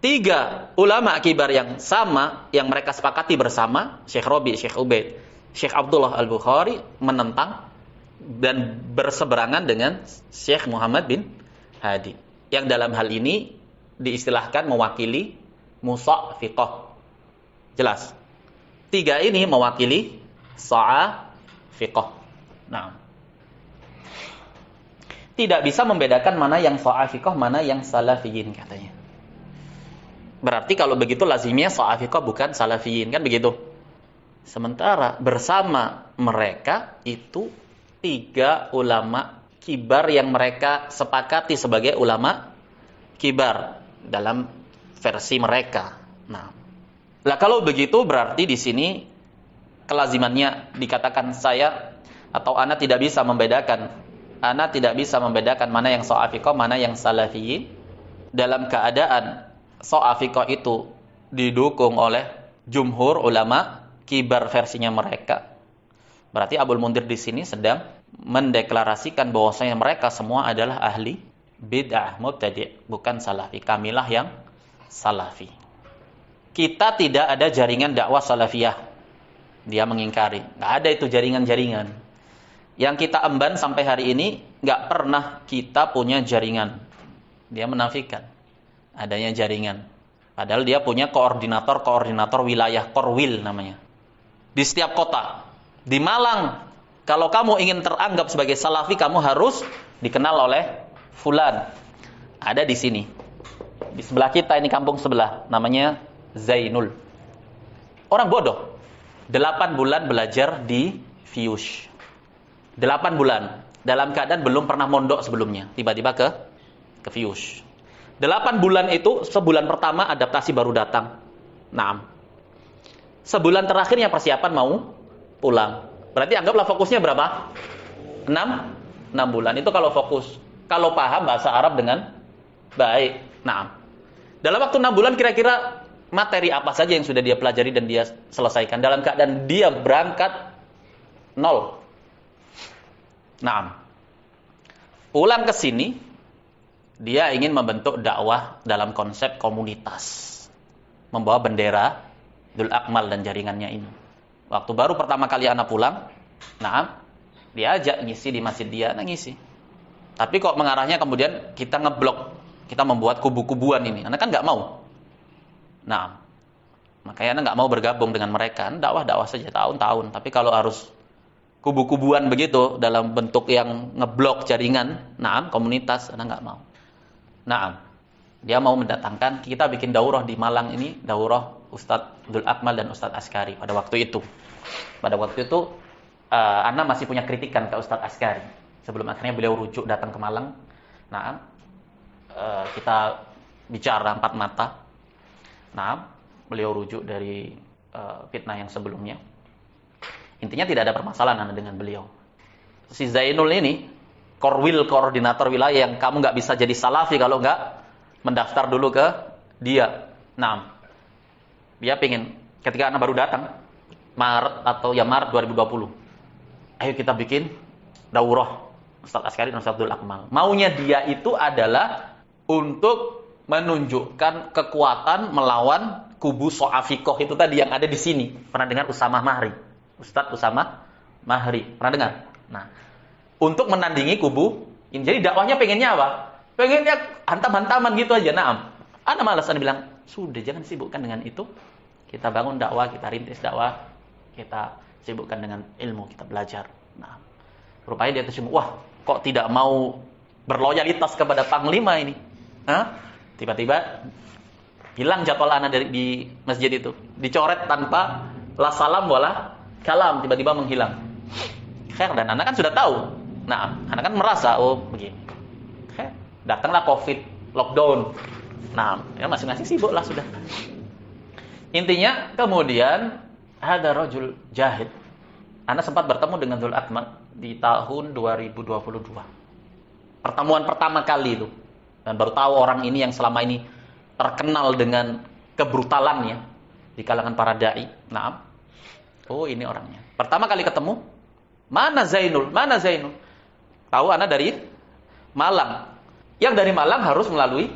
3 ulama kibar yang sama, yang mereka sepakati bersama, Syekh Rabi', Syekh Ubaid, Syekh Abdullah Al-Bukhari, menentang dan berseberangan dengan Syekh Muhammad bin Hadi. Yang dalam hal ini diistilahkan mewakili musafiqah. Jelas. 3 ini mewakili so'afiqah. Nah, tidak bisa membedakan mana yang so'afiqah, mana yang salafiyin katanya. Berarti kalau begitu lazimnya so'afiqah bukan salafiyin, kan begitu? Sementara bersama mereka itu 3 ulama kibar yang mereka sepakati sebagai ulama kibar dalam versi mereka. Nah, kalau begitu berarti di sini kelazimannya dikatakan saya atau ana tidak bisa membedakan mana yang so'afiqah, mana yang salafiyin dalam keadaan so'afiqah itu didukung oleh jumhur ulama kibar versinya mereka. Berarti Abul Mundir di sini sedang mendeklarasikan bahwasanya mereka semua adalah ahli bid'ah mubtadi', bukan salafi. Kamilah yang salafi. Kita tidak ada jaringan dakwah salafiyah. Dia mengingkari. Nggak ada itu jaringan-jaringan. Yang kita emban sampai hari ini, nggak pernah kita punya jaringan. Dia menafikan adanya jaringan. Padahal dia punya koordinator wilayah, Korwil namanya. Di setiap kota. Di Malang, kalau kamu ingin teranggap sebagai salafi, kamu harus dikenal oleh fulan. Ada di sini. Di sebelah kita, ini kampung sebelah. Namanya Zainul. Orang bodoh. 8 bulan belajar di Fiush. 8 bulan. Dalam keadaan belum pernah mondok sebelumnya. Tiba-tiba ke Fiush. 8 bulan itu, sebulan pertama adaptasi baru datang. Naam. Sebulan terakhirnya persiapan mau pulang. Berarti anggaplah fokusnya berapa? 6 bulan. Itu kalau fokus. Kalau paham bahasa Arab dengan baik. Naam. Dalam waktu 6 bulan kira-kira materi apa saja yang sudah dia pelajari dan dia selesaikan dalam keadaan dia berangkat 0. Naam. Pulang ke sini, dia ingin membentuk dakwah dalam konsep komunitas. Membawa bendera Dzul Akmal dan jaringannya ini. Waktu baru pertama kali anak pulang, naam, diajak ngisi di masjid dia, ngisi. Tapi kok mengarahnya kemudian kita ngeblok, kita membuat kubu-kubuan ini. Anak kan nggak mau. Nah, makanya anak nggak mau bergabung dengan mereka. Dakwah-dakwah saja tahun-tahun. Tapi kalau harus kubu-kubuan begitu dalam bentuk yang ngeblok jaringan, nah komunitas, anak nggak mau. Nah, dia mau mendatangkan, kita bikin daurah di Malang ini, daurah Ustadz Dzul Akmal dan Ustadz Askari pada waktu itu. Pada waktu itu, anak masih punya kritikan ke Ustadz Askari. Sebelum akhirnya beliau rujuk datang ke Malang. Nah, kita bicara 4 mata. Nah, beliau rujuk dari fitnah yang sebelumnya. Intinya tidak ada permasalahan dengan beliau. Si Zainul ini, Korwil, koordinator wilayah yang kamu nggak bisa jadi salafi kalau nggak mendaftar dulu ke dia. Nah, dia pingin ketika anak baru datang, Maret atau ya Maret 2020. Ayo kita bikin daurah Ustadz Askari dan Ustadz Dzul Akmal. Maunya dia itu adalah untuk menunjukkan kekuatan melawan kubu So'afikoh itu tadi yang ada di sini. Pernah dengar Usamah Mahri? Ustadz Usamah Mahri. Pernah dengar? Nah, untuk menandingi kubu ini. Jadi dakwahnya pengennya apa? Pengennya hantam-hantaman gitu aja. Naam. Ada malas, Anda bilang, sudah jangan sibukkan dengan itu. Kita bangun dakwah, kita rintis dakwah, kita sibukkan dengan ilmu, kita belajar. Nah, rupanya dia tersinggung. Wah, kok tidak mau berloyalitas kepada panglima ini? Hah? Tiba-tiba hilang jadwal anak di masjid itu, dicoret tanpa la salam wala kalam, tiba-tiba menghilang. Khair, dan anak kan sudah tahu. Nah, anak kan merasa, oh begini. Khair, datanglah COVID, lockdown. Nah, ya masing-masing sibuk lah sudah. Intinya kemudian ada rajul jahid. Anak sempat bertemu dengan Dzul Akmal di tahun 2022. Pertemuan pertama kali itu. Dan baru tahu orang ini yang selama ini terkenal dengan kebrutalannya di kalangan para dai. Nah, oh ini orangnya. Pertama kali ketemu, mana Zainul? Mana Zainul? Tahu anak dari Malang. Yang dari Malang harus melalui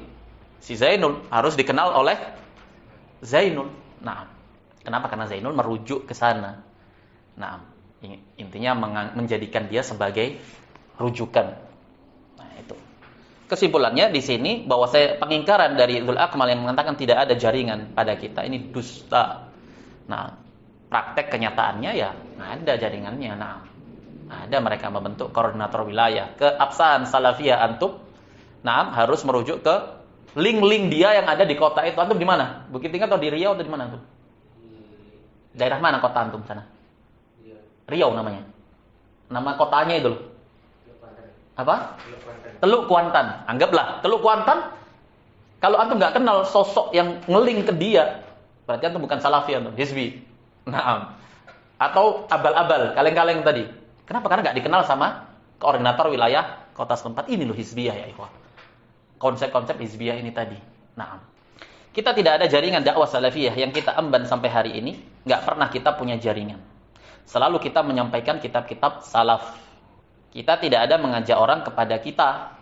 si Zainul, harus dikenal oleh Zainul. Nah, kenapa? Karena Zainul merujuk ke sana. Nah, intinya menjadikan dia sebagai rujukan. Nah, itu. Kesimpulannya di sini bahwa saya pengingkaran dari Dzul Akmal yang mengatakan tidak ada jaringan pada kita ini dusta. Nah, praktek kenyataannya ya ada jaringannya. Nah, ada mereka membentuk koordinator wilayah. Keabsahan salafiyah antum, nah harus merujuk ke link-link dia yang ada di kota itu. Antum di mana? Bukit Tinggi atau di Riau atau di mana antum? Daerah mana kota antum sana? Riau namanya. Nama kotanya itu loh. Apa? Teluk Kuantan. Anggaplah Teluk Kuantan. Kalau antum nggak kenal sosok yang ngeling ke dia, berarti antum bukan salafi, antum hizbi. Naam. Atau abal-abal, kaleng-kaleng tadi. Kenapa? Karena nggak dikenal sama koordinator wilayah kota setempat. Ini loh hizbiyah ya ikhwah. Konsep-konsep hizbiyah ini tadi. Naam. Kita tidak ada jaringan dakwah salafiyah yang kita emban sampai hari ini. Nggak pernah kita punya jaringan. Selalu kita menyampaikan kitab-kitab salaf. Kita tidak ada mengajak orang kepada kita.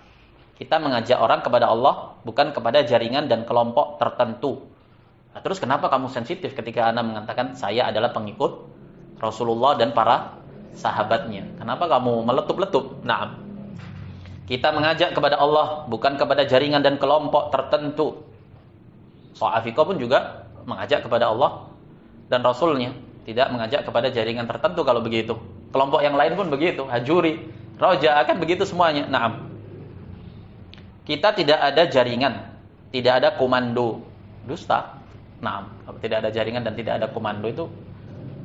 Kita mengajak orang kepada Allah, bukan kepada jaringan dan kelompok tertentu. Nah, terus kenapa kamu sensitif ketika Anda mengatakan saya adalah pengikut Rasulullah dan para sahabatnya? Kenapa kamu meletup-letup? Nah, kita mengajak kepada Allah, bukan kepada jaringan dan kelompok tertentu. So'afiko pun juga mengajak kepada Allah dan Rasulnya, tidak mengajak kepada jaringan tertentu kalau begitu. Kelompok yang lain pun begitu, Hajuri, Roja, akan begitu semuanya. Naam. Kita tidak ada jaringan, tidak ada komando, dusta. Naam. Kalau tidak ada jaringan dan tidak ada komando itu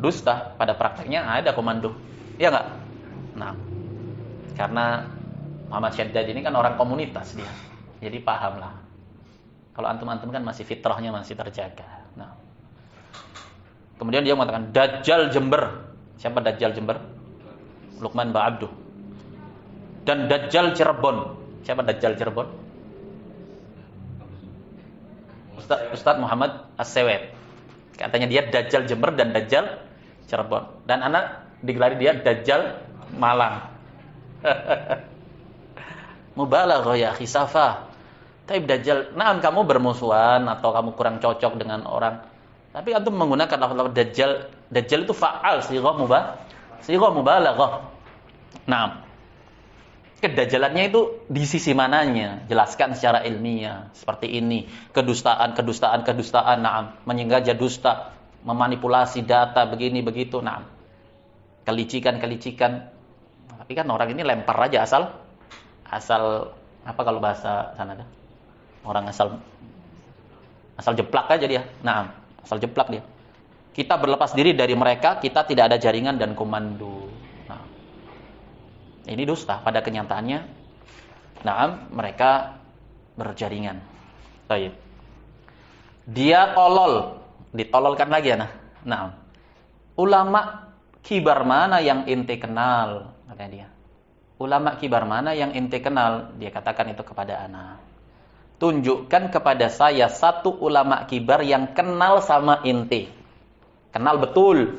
dusta. Pada prakteknya ada komando, iya nggak? Nah, karena Muhammad Syaddad ini kan orang komunitas dia, jadi paham lah. Kalau antum-antum kan masih fitrahnya masih terjaga. Nah, kemudian dia mengatakan Dajjal Jember. Siapa Dajjal Jember? Luqman Ba'abdu. Dan Dajjal Cirebon. Siapa Dajjal Cirebon? Ustaz Muhammad As-Sewet. Katanya dia Dajjal Jember dan Dajjal Cirebon. Dan anak digelari dia Dajjal Malang. Mubalaghah ya akhi safa. Tapi Dajjal, nah kamu bermusuhan atau kamu kurang cocok dengan orang. Tapi antum menggunakan lafaz Dajjal. Dajjal itu fa'al, sighah mubalaghah. Nah, kedajjalannya itu di sisi mananya? Jelaskan secara ilmiah. Seperti ini, kedustaan, na'am, menyengaja dusta, memanipulasi data begini begitu, na'am. Kelicikan. Tapi kan orang ini lempar aja asal apa kalau bahasa sana ada? Orang asal jeplak aja dia. Na'am, asal jeplak dia. Kita berlepas diri dari mereka, kita tidak ada jaringan dan komando. Nah, ini dusta pada kenyataannya. Naam, mereka berjaringan. Baik. Dia tolol, ditololkan lagi ya. Nah, ulama kibar mana yang ente kenal? Katanya dia. Ulama kibar mana yang ente kenal? Dia katakan itu kepada anak. Tunjukkan kepada saya satu ulama kibar yang kenal sama ente. Kenal betul.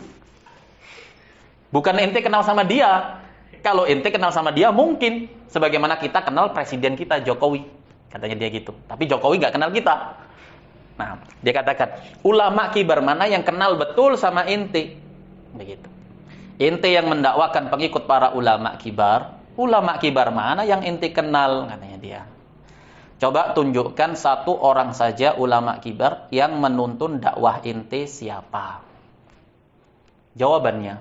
Bukan ente kenal sama dia. Kalau ente kenal sama dia mungkin. Sebagaimana kita kenal presiden kita Jokowi. Katanya dia gitu. Tapi Jokowi gak kenal kita. Nah, dia katakan, ulama kibar mana yang kenal betul sama ente. Begitu. Ente yang mendakwakan pengikut para ulama kibar. Ulama kibar mana yang ente kenal. Katanya dia. Coba tunjukkan satu orang saja ulama kibar yang menuntun dakwah ente siapa? Jawabannya,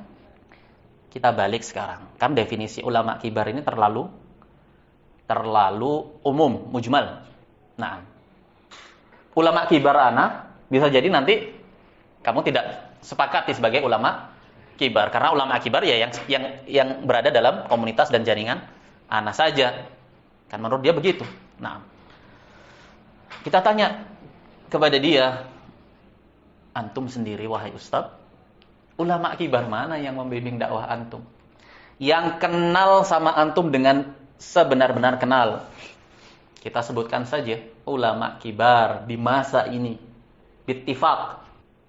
kita balik sekarang. Kan definisi ulama kibar ini terlalu umum, mujmal. Nah, ulama kibar ana bisa jadi nanti kamu tidak sepakati sebagai ulama kibar karena ulama kibar ya yang berada dalam komunitas dan jaringan ana saja. Kan menurut dia begitu. Nah, kita tanya kepada dia, antum sendiri wahai ustaz, ulama kibar mana yang membimbing dakwah antum? Yang kenal sama antum dengan sebenar-benar kenal. Kita sebutkan saja ulama kibar di masa ini. Bittifaq,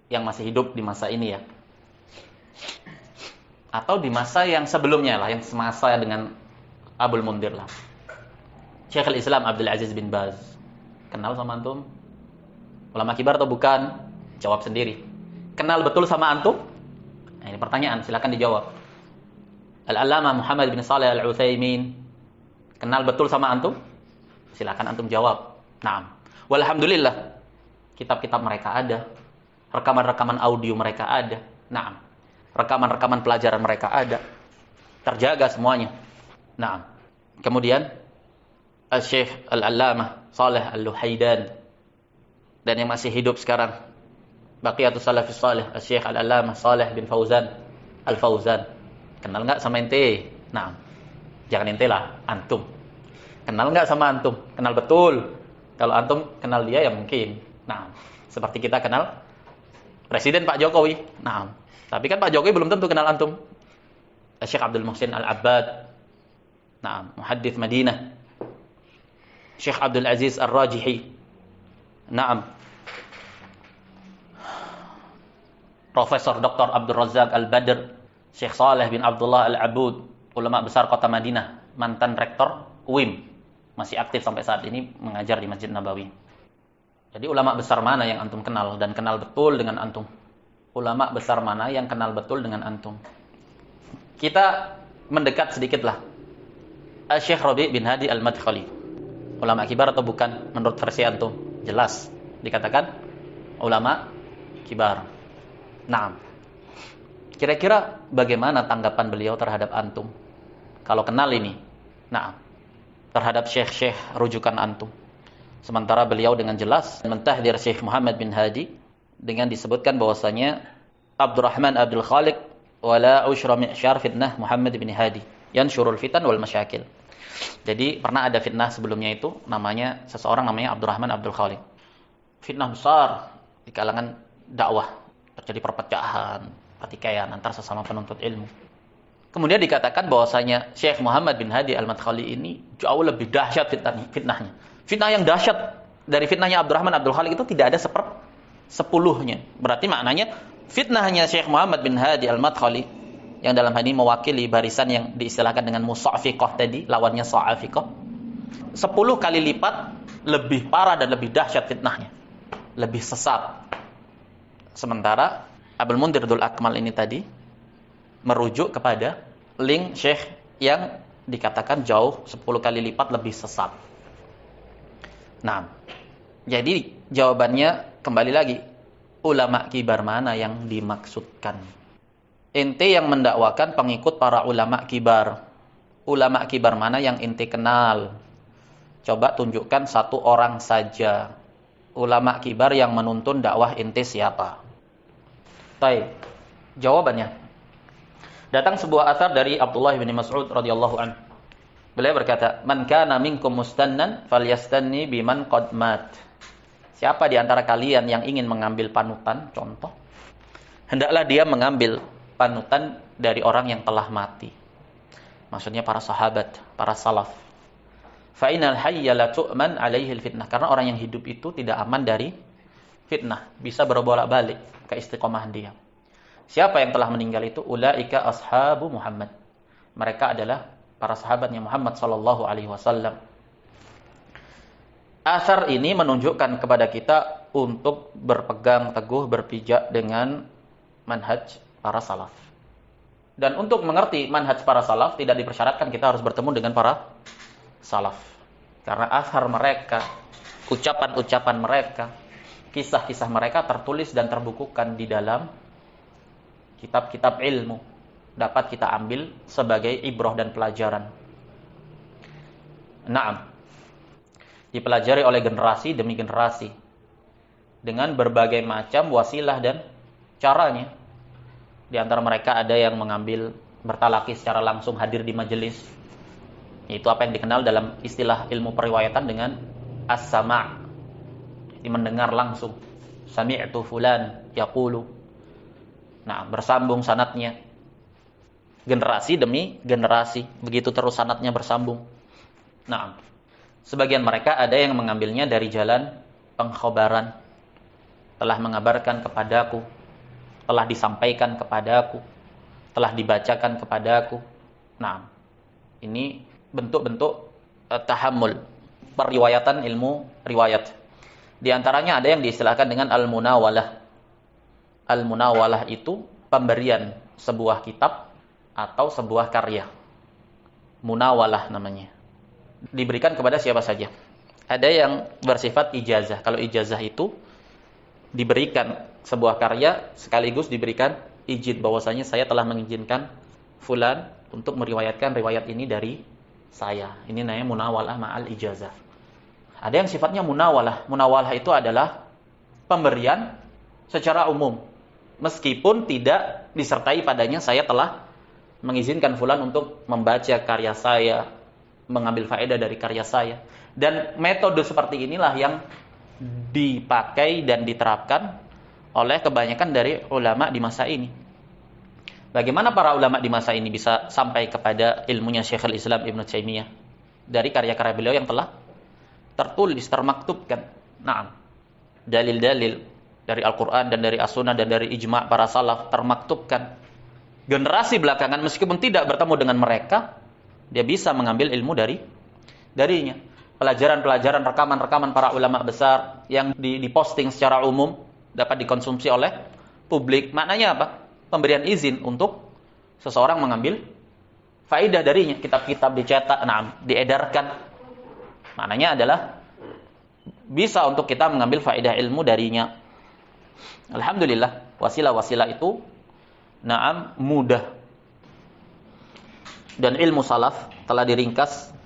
yang masih hidup di masa ini ya. Atau di masa yang sebelumnya lah, yang semasa dengan Abul Mundhir lah. Syekhul Islam Abdul Aziz bin Baz. Kenal sama antum? Ulama kibar atau bukan? Jawab sendiri. Kenal betul sama antum? Nah, ini pertanyaan, silakan dijawab. Al-Allamah Muhammad bin Shalih Al-Utsaimin. Kenal betul sama antum? Silakan antum jawab. Naam. Walhamdulillah. Kitab-kitab mereka ada. Rekaman-rekaman audio mereka ada. Naam. Rekaman-rekaman pelajaran mereka ada. Terjaga semuanya. Naam. Kemudian Al-Syekh Al-Allamah Shalih Al-Luhaidan, dan yang masih hidup sekarang Baqiyatus Salafis Shalih Al-Syekh Al-Allamah Shalih bin Fauzan Al-Fauzan. Kenal enggak sama ente? Nah, jangan ente lah, antum. Kenal enggak sama antum? Kenal betul. Kalau antum kenal dia ya mungkin. Nah, seperti kita kenal Presiden Pak Jokowi. Nah, tapi kan Pak Jokowi belum tentu kenal antum. Syekh Abdul Muhsin Al-Abbad. Nah, muhaddits Madinah. Syekh Abdul Aziz Ar-Rajihi. Naam. Profesor Dr. Abdul Razak Al-Badr. Syekh Saleh bin Abdullah Al-Abud, ulama besar kota Madinah, mantan rektor UIM, masih aktif sampai saat ini mengajar di Masjid Nabawi. Jadi ulama besar mana yang antum kenal dan kenal betul dengan antum? Ulama besar mana yang kenal betul dengan antum? Kita mendekat sedikitlah. Syekh Rabi' bin Hadi Al-Madkhali. Ulama kibar atau bukan menurut versi antum? Jelas dikatakan ulama kibar. Naam. Kira-kira bagaimana tanggapan beliau terhadap antum? Kalau kenal ini. Naam. Terhadap syekh-syekh rujukan antum. Sementara beliau dengan jelas mentahdir Syekh Muhammad bin Hadi dengan disebutkan bahwasanya Abdurrahman Abdul Khaliq wala usyra mi'syar fitnah Muhammad bin Hadi yansyurul fitan wal masyakil. Jadi pernah ada fitnah sebelumnya itu namanya seseorang namanya Abdurrahman Abdul Khaliq. Fitnah besar di kalangan dakwah, terjadi perpecahan, pertikaian antar sesama penuntut ilmu. Kemudian dikatakan bahwasanya Syekh Muhammad bin Hadi Al-Madkhali ini jauh lebih dahsyat fitnahnya. Fitnah yang dahsyat dari fitnahnya Abdurrahman Abdul Khaliq itu tidak ada sepuluhnya. Berarti maknanya fitnahnya Syekh Muhammad bin Hadi Al-Madkhali yang dalam hal ini mewakili barisan yang diistilahkan dengan musa'fiqah tadi, lawannya sa'afiqah, 10 kali lipat lebih parah dan lebih dahsyat fitnahnya, lebih sesat. Sementara Abdul Mundir Dzul Akmal ini tadi merujuk kepada link Syekh yang dikatakan jauh 10 kali lipat lebih sesat. Nah, jadi jawabannya kembali lagi, ulama kibar mana yang dimaksudkan? Ente yang mendakwakan pengikut para ulama kibar. Ulama kibar mana yang ente kenal? Coba tunjukkan satu orang saja. Ulama kibar yang menuntun dakwah ente siapa? Baik, jawabannya. Datang sebuah athar dari Abdullah bin Mas'ud radhiyallahu anhu. Beliau berkata, "Man kana minkum mustannan falyastanni biman qad mat." Siapa di antara kalian yang ingin mengambil panutan, contoh, hendaklah dia mengambil panutan dari orang yang telah mati. Maksudnya para sahabat, para salaf. Fa innal hayya la tu'man 'alaihi al-fitnah. Karena orang yang hidup itu tidak aman dari fitnah, bisa berbolak-balik ke istiqomah dia. Siapa yang telah meninggal itu? Ulaika ashabu Muhammad. Mereka adalah para sahabatnya Muhammad sallallahu alaihi wasallam. Asar ini menunjukkan kepada kita untuk berpegang teguh, berpijak dengan manhaj para salaf. Dan untuk mengerti manhaj para salaf tidak dipersyaratkan kita harus bertemu dengan para salaf. Karena asar mereka, ucapan-ucapan mereka, kisah-kisah mereka tertulis dan terbukukan di dalam kitab-kitab ilmu. Dapat kita ambil sebagai ibrah dan pelajaran. Naam. Dipelajari oleh generasi demi generasi. Dengan berbagai macam wasilah dan caranya. Di antara mereka ada yang mengambil bertalaki secara langsung hadir di majelis. Itu apa yang dikenal dalam istilah ilmu periwayatan dengan as-sama'. Mendengar langsung. Sami'tu fulan yaqulu. Nah, bersambung sanadnya. Generasi demi generasi, begitu terus sanadnya bersambung. Nah, sebagian mereka ada yang mengambilnya dari jalan pengkhabaran. Telah mengabarkan kepadaku, telah disampaikan kepadaku, telah dibacakan kepadaku. Nah, ini bentuk-bentuk tahammul, periwayatan ilmu riwayat. Di antaranya ada yang diistilahkan dengan al-munawalah. Al-munawalah itu pemberian sebuah kitab atau sebuah karya. Munawalah namanya. Diberikan kepada siapa saja. Ada yang bersifat ijazah. Kalau ijazah itu diberikan sebuah karya sekaligus diberikan izin bahwasanya saya telah mengizinkan fulan untuk meriwayatkan riwayat ini dari saya. Ini namanya munawalah ma'al ijazah. Ada yang sifatnya munawalah. Munawalah itu adalah pemberian secara umum. Meskipun tidak disertai padanya saya telah mengizinkan fulan untuk membaca karya saya, mengambil faedah dari karya saya. Dan metode seperti inilah yang dipakai dan diterapkan oleh kebanyakan dari ulama di masa ini. Bagaimana para ulama di masa ini bisa sampai kepada ilmunya Syekhul Islam Ibnu Taimiyah dari karya-karya beliau yang telah tertulis, termaktubkan. Naam. Dalil-dalil dari Al-Qur'an dan dari As-Sunnah dan dari ijma' para salaf termaktubkan. Generasi belakangan meskipun tidak bertemu dengan mereka, dia bisa mengambil ilmu darinya. pelajaran-pelajaran, rekaman-rekaman para ulama besar yang diposting secara umum, dapat dikonsumsi oleh publik. Maknanya apa? Pemberian izin untuk seseorang mengambil faidah darinya. Kitab-kitab dicetak, diedarkan. Maknanya adalah bisa untuk kita mengambil faedah ilmu darinya. Alhamdulillah, wasilah-wasilah itu mudah. Dan ilmu salaf telah diringkas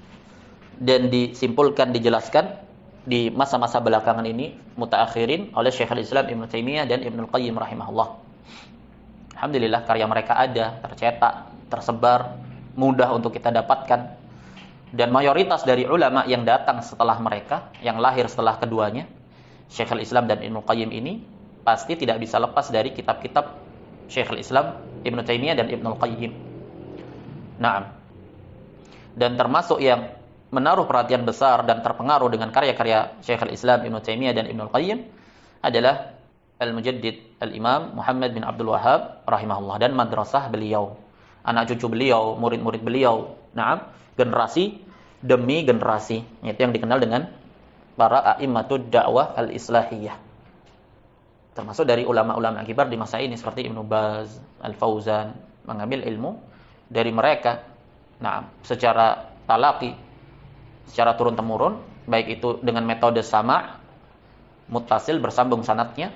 dan disimpulkan, dijelaskan di masa-masa belakangan ini mutaakhirin oleh Syekhul Islam Ibnu Taimiyah dan Ibnu Qayyim rahimahullah. Alhamdulillah karya mereka ada, tercetak, tersebar, mudah untuk kita dapatkan. Dan mayoritas dari ulama yang datang setelah mereka, yang lahir setelah keduanya, Syekhul Islam dan Ibnu Qayyim ini pasti tidak bisa lepas dari kitab-kitab Syekhul Islam Ibnu Taimiyah dan Ibnu Qayyim. Dan termasuk yang menaruh perhatian besar dan terpengaruh dengan karya-karya Syekhul Islam Ibnu Taimiyah dan Ibnu Qayyim adalah Al-Mujaddid Al-Imam Muhammad bin Abdul Wahhab rahimahullah dan madrasah beliau, anak cucu beliau, murid-murid beliau. Generasi demi generasi. Itu yang dikenal dengan para a'immatud da'wah al-islahiyah. Termasuk dari ulama-ulama kibar di masa ini seperti Ibnu Baz, Al-Fauzan, mengambil ilmu dari mereka. Secara talaqi, secara turun-temurun, baik itu dengan metode sama, muttasil bersambung sanadnya,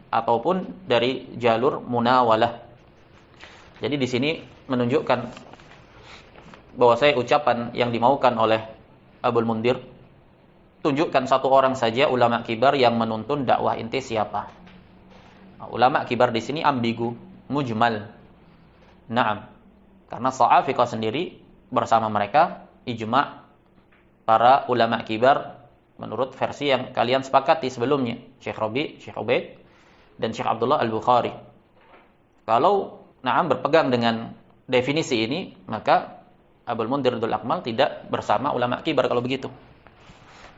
ataupun dari jalur munawalah. Jadi di sini menunjukkan bahwa saya ucapan yang dimaukan oleh Abul Mundir, tunjukkan satu orang saja ulama kibar yang menuntun dakwah inti siapa. Ulama kibar di sini ambigu, mujmal. Karena Sha'afiqah sendiri bersama mereka ijma' para ulama kibar menurut versi yang kalian sepakati sebelumnya, Syekh Rabi, Syekh Ubaid, dan Syekh Abdullah Al-Bukhari. Kalau berpegang dengan definisi ini, maka Abul Mundir Abdul Akmal tidak bersama ulama kibar kalau begitu.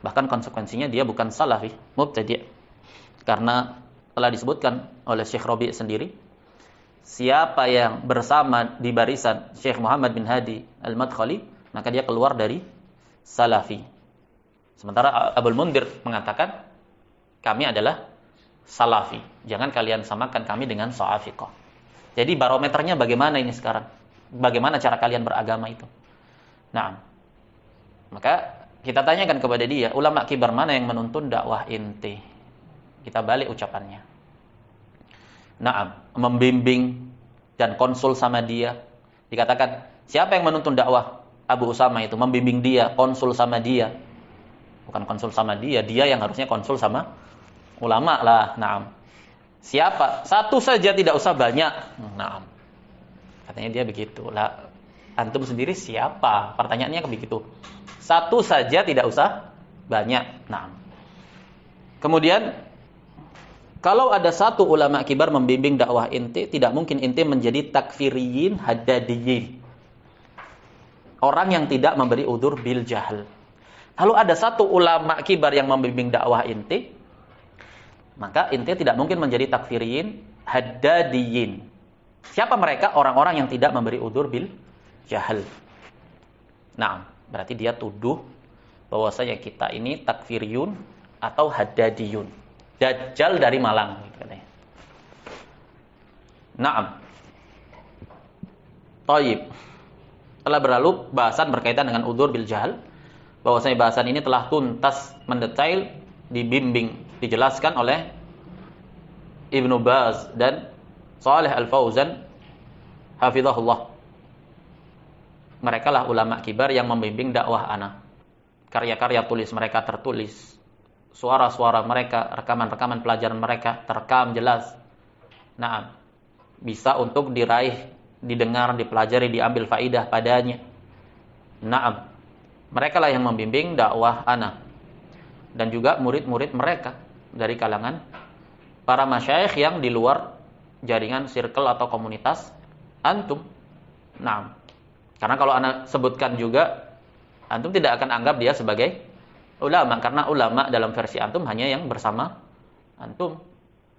Bahkan konsekuensinya dia bukan salafi, mubtadi'. Karena telah disebutkan oleh Syekh Rabi sendiri, siapa yang bersama di barisan Syekh Muhammad bin Hadi Al-Madkhali, maka dia keluar dari salafi. Sementara Abul Mundir mengatakan, kami adalah salafi. Jangan kalian samakan kami dengan Sha'afiqah. Jadi barometernya bagaimana ini sekarang? Bagaimana cara kalian beragama itu? Maka kita tanyakan kepada dia, ulama kibar mana yang menuntun dakwah inti? Kita balik ucapannya. Membimbing dan konsul sama dia. Dikatakan, siapa yang menuntun dakwah Abu Usama itu? Membimbing dia, konsul sama dia. Bukan konsul sama dia, dia yang harusnya konsul sama ulama lah. Siapa? Satu saja, tidak usah banyak. Katanya dia begitu. Lah, antum sendiri siapa? Pertanyaannya begitu. Satu saja, tidak usah banyak. Kemudian kalau ada satu ulama kibar membimbing dakwah inti, tidak mungkin inti menjadi takfiriyin haddadiyin. Orang yang tidak memberi udzur bil jahl. Kalau ada satu ulama kibar yang membimbing dakwah inti, maka inti tidak mungkin menjadi takfiriyin haddadiyin. Siapa mereka? Orang-orang yang tidak memberi udzur bil jahl. Berarti dia tuduh bahwasanya kita ini takfiriyun atau haddadiyun. Dajjal dari Malang katanya. Thayyib. Telah berlalu bahasan berkaitan dengan udzur bil jahl, bahwasanya bahasan ini telah tuntas, mendetail, dibimbing, dijelaskan oleh Ibnu Baz dan Shalih Al-Fauzan hafizahullah. Mereka lah ulama kibar yang membimbing dakwah ana. Karya-karya tulis mereka tertulis. Suara-suara mereka, rekaman-rekaman pelajaran mereka terekam jelas. Bisa untuk diraih, didengar, dipelajari, diambil faidah padanya. Mereka lah yang membimbing dakwah ana. Dan juga murid-murid mereka dari kalangan para masyayikh yang di luar jaringan circle atau komunitas antum. Karena kalau ana sebutkan juga, antum tidak akan anggap dia sebagai ulama, karena ulama dalam versi antum hanya yang bersama antum.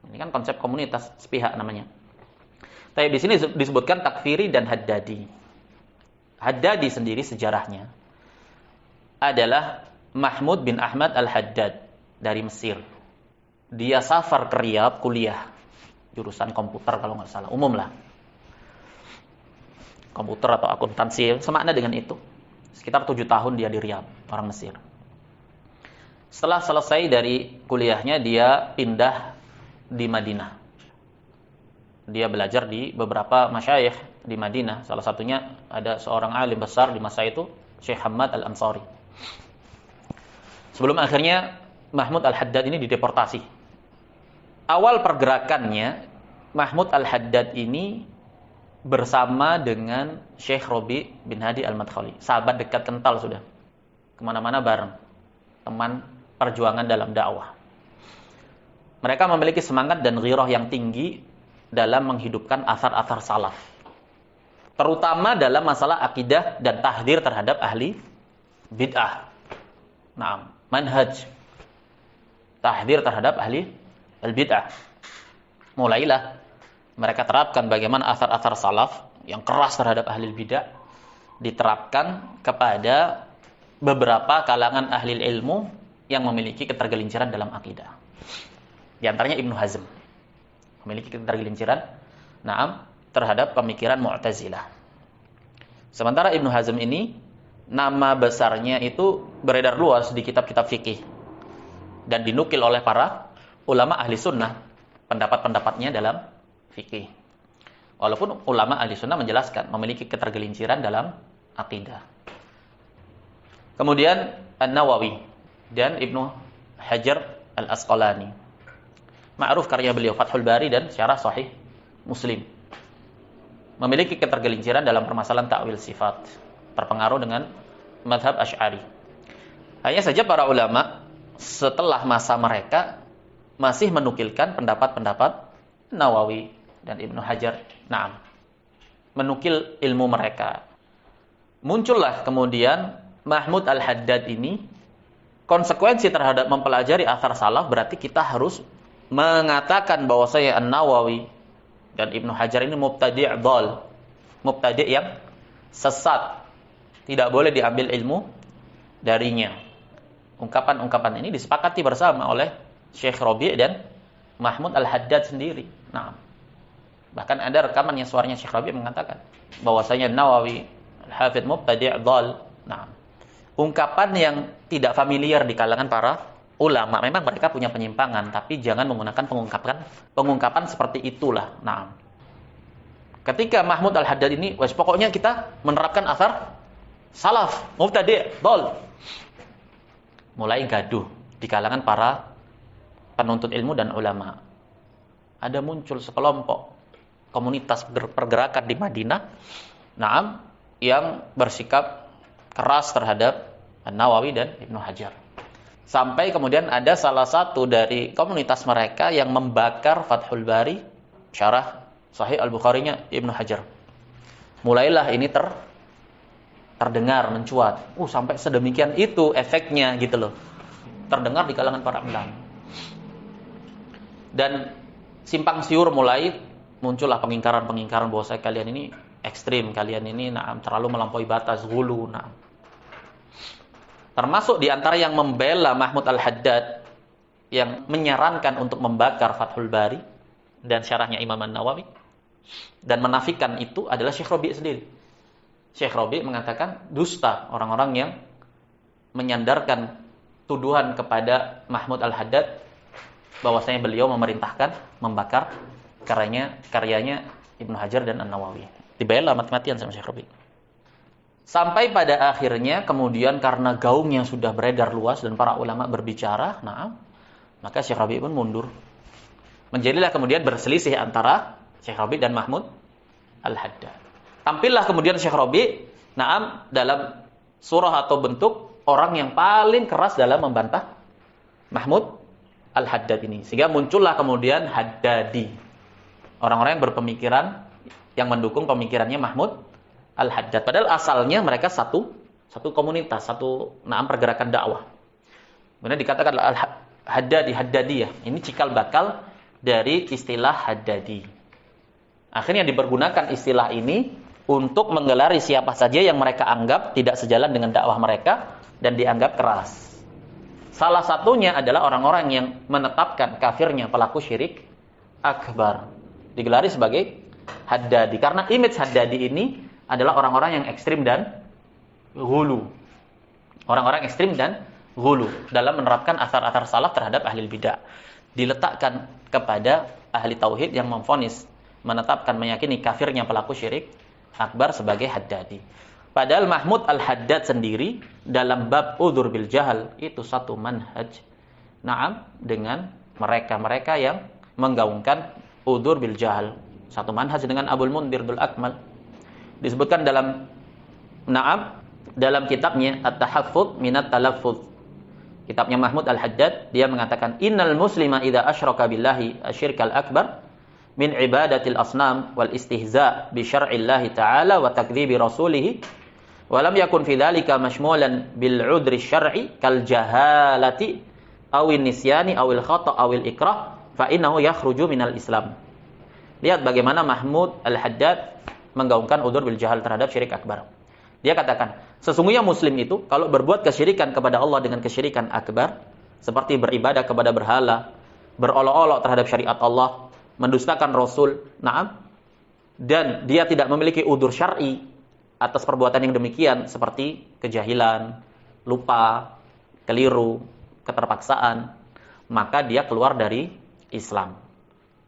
Ini kan konsep komunitas sepihak namanya. Tapi di sini disebutkan takfiri dan haddadi. Haddadi sendiri sejarahnya adalah Mahmud bin Ahmad Al-Haddad dari Mesir. Dia safar ke Riyadh kuliah jurusan komputer kalau nggak salah, umum lah. Komputer atau akuntansi, semakna dengan itu. Sekitar 7 tahun dia di Riyadh, orang Mesir. Setelah selesai dari kuliahnya, dia pindah di Madinah. Dia belajar di beberapa masyayikh di Madinah. Salah satunya ada seorang alim besar di masa itu, Syekh Hamad Al-Ansari. Sebelum akhirnya Mahmud Al-Haddad ini dideportasi. Awal pergerakannya, Mahmud Al-Haddad ini bersama dengan Syekh Rabi bin Hadi Al-Madkhali. Sahabat dekat kental sudah. Kemana-mana bareng. Teman perjuangan dalam dakwah. Mereka memiliki semangat dan ghirah yang tinggi dalam menghidupkan athar-athar salaf. Terutama dalam masalah akidah dan tahdzir terhadap ahli bid'ah. Naam, manhaj. Tahdzir terhadap ahli al-bid'ah. Mulailah mereka terapkan bagaimana athar-athar salaf yang keras terhadap ahli bid'ah diterapkan kepada beberapa kalangan ahli ilmu yang memiliki ketergelinciran dalam akidah. Di antaranya Ibnu Hazm memiliki ketergelinciran terhadap pemikiran Mu'tazilah. Sementara Ibnu Hazm ini nama besarnya itu beredar luas di kitab-kitab fikih dan dinukil oleh para ulama ahli sunnah pendapat-pendapatnya dalam fikih. Walaupun ulama ahli sunnah menjelaskan memiliki ketergelinciran dalam akidah. Kemudian An-Nawawi dan Ibnu Hajar Al-Asqalani. Ma'ruf karya beliau Fathul Bari dan Syarah Sahih Muslim. Memiliki ketergelinciran dalam permasalahan ta'wil sifat, terpengaruh dengan mazhab Asy'ari. Hanya saja para ulama setelah masa mereka masih menukilkan pendapat-pendapat Nawawi dan Ibnu Hajar. Menukil ilmu mereka. Muncullah kemudian Mahmud Al-Haddad ini. Konsekuensi terhadap mempelajari athar salaf berarti kita harus mengatakan bahwasanya An-Nawawi dan Ibnu Hajar ini mubtadi' dhal, mubtadi' yang sesat, tidak boleh diambil ilmu darinya. Ungkapan-ungkapan ini disepakati bersama oleh Syekh Rabi' dan Mahmud Al-Haddad sendiri. Bahkan ada rekaman yang suaranya Syekh Rabi' mengatakan bahwasanya Nawawi Al-Hafidh mubtadi' dhal. Ungkapan yang tidak familiar di kalangan para ulama. Memang mereka punya penyimpangan, tapi jangan menggunakan pengungkapan seperti itulah. Ketika Mahmud Al-Haddad ini, pokoknya kita menerapkan athar salaf, mubtadi', dhal. Mulai gaduh di kalangan para penuntut ilmu dan ulama. Ada muncul sekelompok komunitas pergerakan di Madinah, yang bersikap keras terhadap An-Nawawi dan Ibnu Hajar. Sampai kemudian ada salah satu dari komunitas mereka yang membakar Fathul Bari, syarah Sahih Al-Bukharinya Ibnu Hajar. Mulailah ini terdengar, mencuat. Sampai sedemikian itu efeknya gitu loh. Terdengar di kalangan para ulama. Dan simpang siur mulai muncullah pengingkaran-pengingkaran bahwa kalian ini ekstrim, kalian ini terlalu melampaui batas, ghulu. Termasuk di antara yang membela Mahmud Al-Haddad yang menyarankan untuk membakar Fathul Bari dan syarahnya Imam An-Nawawi dan menafikan itu adalah Syekh Rabi' sendiri. Syekh Rabi' mengatakan dusta orang-orang yang menyandarkan tuduhan kepada Mahmud Al-Haddad bahwasanya beliau memerintahkan membakar karyanya Ibnu Hajar dan An-Nawawi. Dibela mati-matian sama Syekh Rabi'. Sampai pada akhirnya kemudian karena gaungnya sudah beredar luas dan para ulama berbicara, maka Syekh Rabi' pun mundur. Menjadilah kemudian berselisih antara Syekh Rabi' dan Mahmud Al-Haddad. Tampillah kemudian Syekh Rabi' dalam surah atau bentuk orang yang paling keras dalam membantah Mahmud Al-Haddad ini. Sehingga muncullah kemudian Haddadi. Orang-orang yang berpemikiran yang mendukung pemikirannya Mahmud Al-Haddad. Padahal asalnya mereka satu komunitas, satu pergerakan dakwah. Kemudian dikatakan Haddadiyah. Ini cikal bakal dari istilah Haddadi. Akhirnya dipergunakan istilah ini untuk menggelari siapa saja yang mereka anggap tidak sejalan dengan dakwah mereka dan dianggap keras. Salah satunya adalah orang-orang yang menetapkan kafirnya pelaku syirik akbar, digelari sebagai Haddadi, karena image Haddadi ini adalah orang-orang yang ekstrim dan ghulu. Orang-orang ekstrim dan ghulu dalam menerapkan asar-asar salaf terhadap ahli bidah. Diletakkan kepada ahli tauhid yang memvonis, menetapkan, meyakini kafirnya pelaku syirik akbar sebagai Haddadi. Padahal Mahmud al-Haddad sendiri dalam bab udzur bil jahal itu satu manhaj. Naam, dengan mereka-mereka yang menggaungkan udzur bil jahal. Satu manhaj dengan Abul Mundhir bil Akmal. Disebutkan dalam dalam kitabnya At-Tahaffuz Minat Talaffuz. Kitabnya Mahmud al-Haddad, dia mengatakan innal muslima idza asyraka billahi asyirkal akbar min ibadatil asnam wal istihza bi syar'illahi ta'ala wa takdzibi rasulih wa lam yakun fi dzalika mashmulan bil 'udri syar'i kal jahalati awin nisyani awil khata' awil ikrah fa innahu yakhruju minal islam. Lihat bagaimana Mahmud al-Haddad menggaungkan udzur bil jahal terhadap syirik akbar. Dia katakan, sesungguhnya muslim itu kalau berbuat kesyirikan kepada Allah dengan kesyirikan akbar, seperti beribadah kepada berhala, berolok-olok terhadap syariat Allah, mendustakan Rasul, dan dia tidak memiliki udzur syar'i atas perbuatan yang demikian seperti kejahilan, lupa, keliru, keterpaksaan, maka dia keluar dari Islam.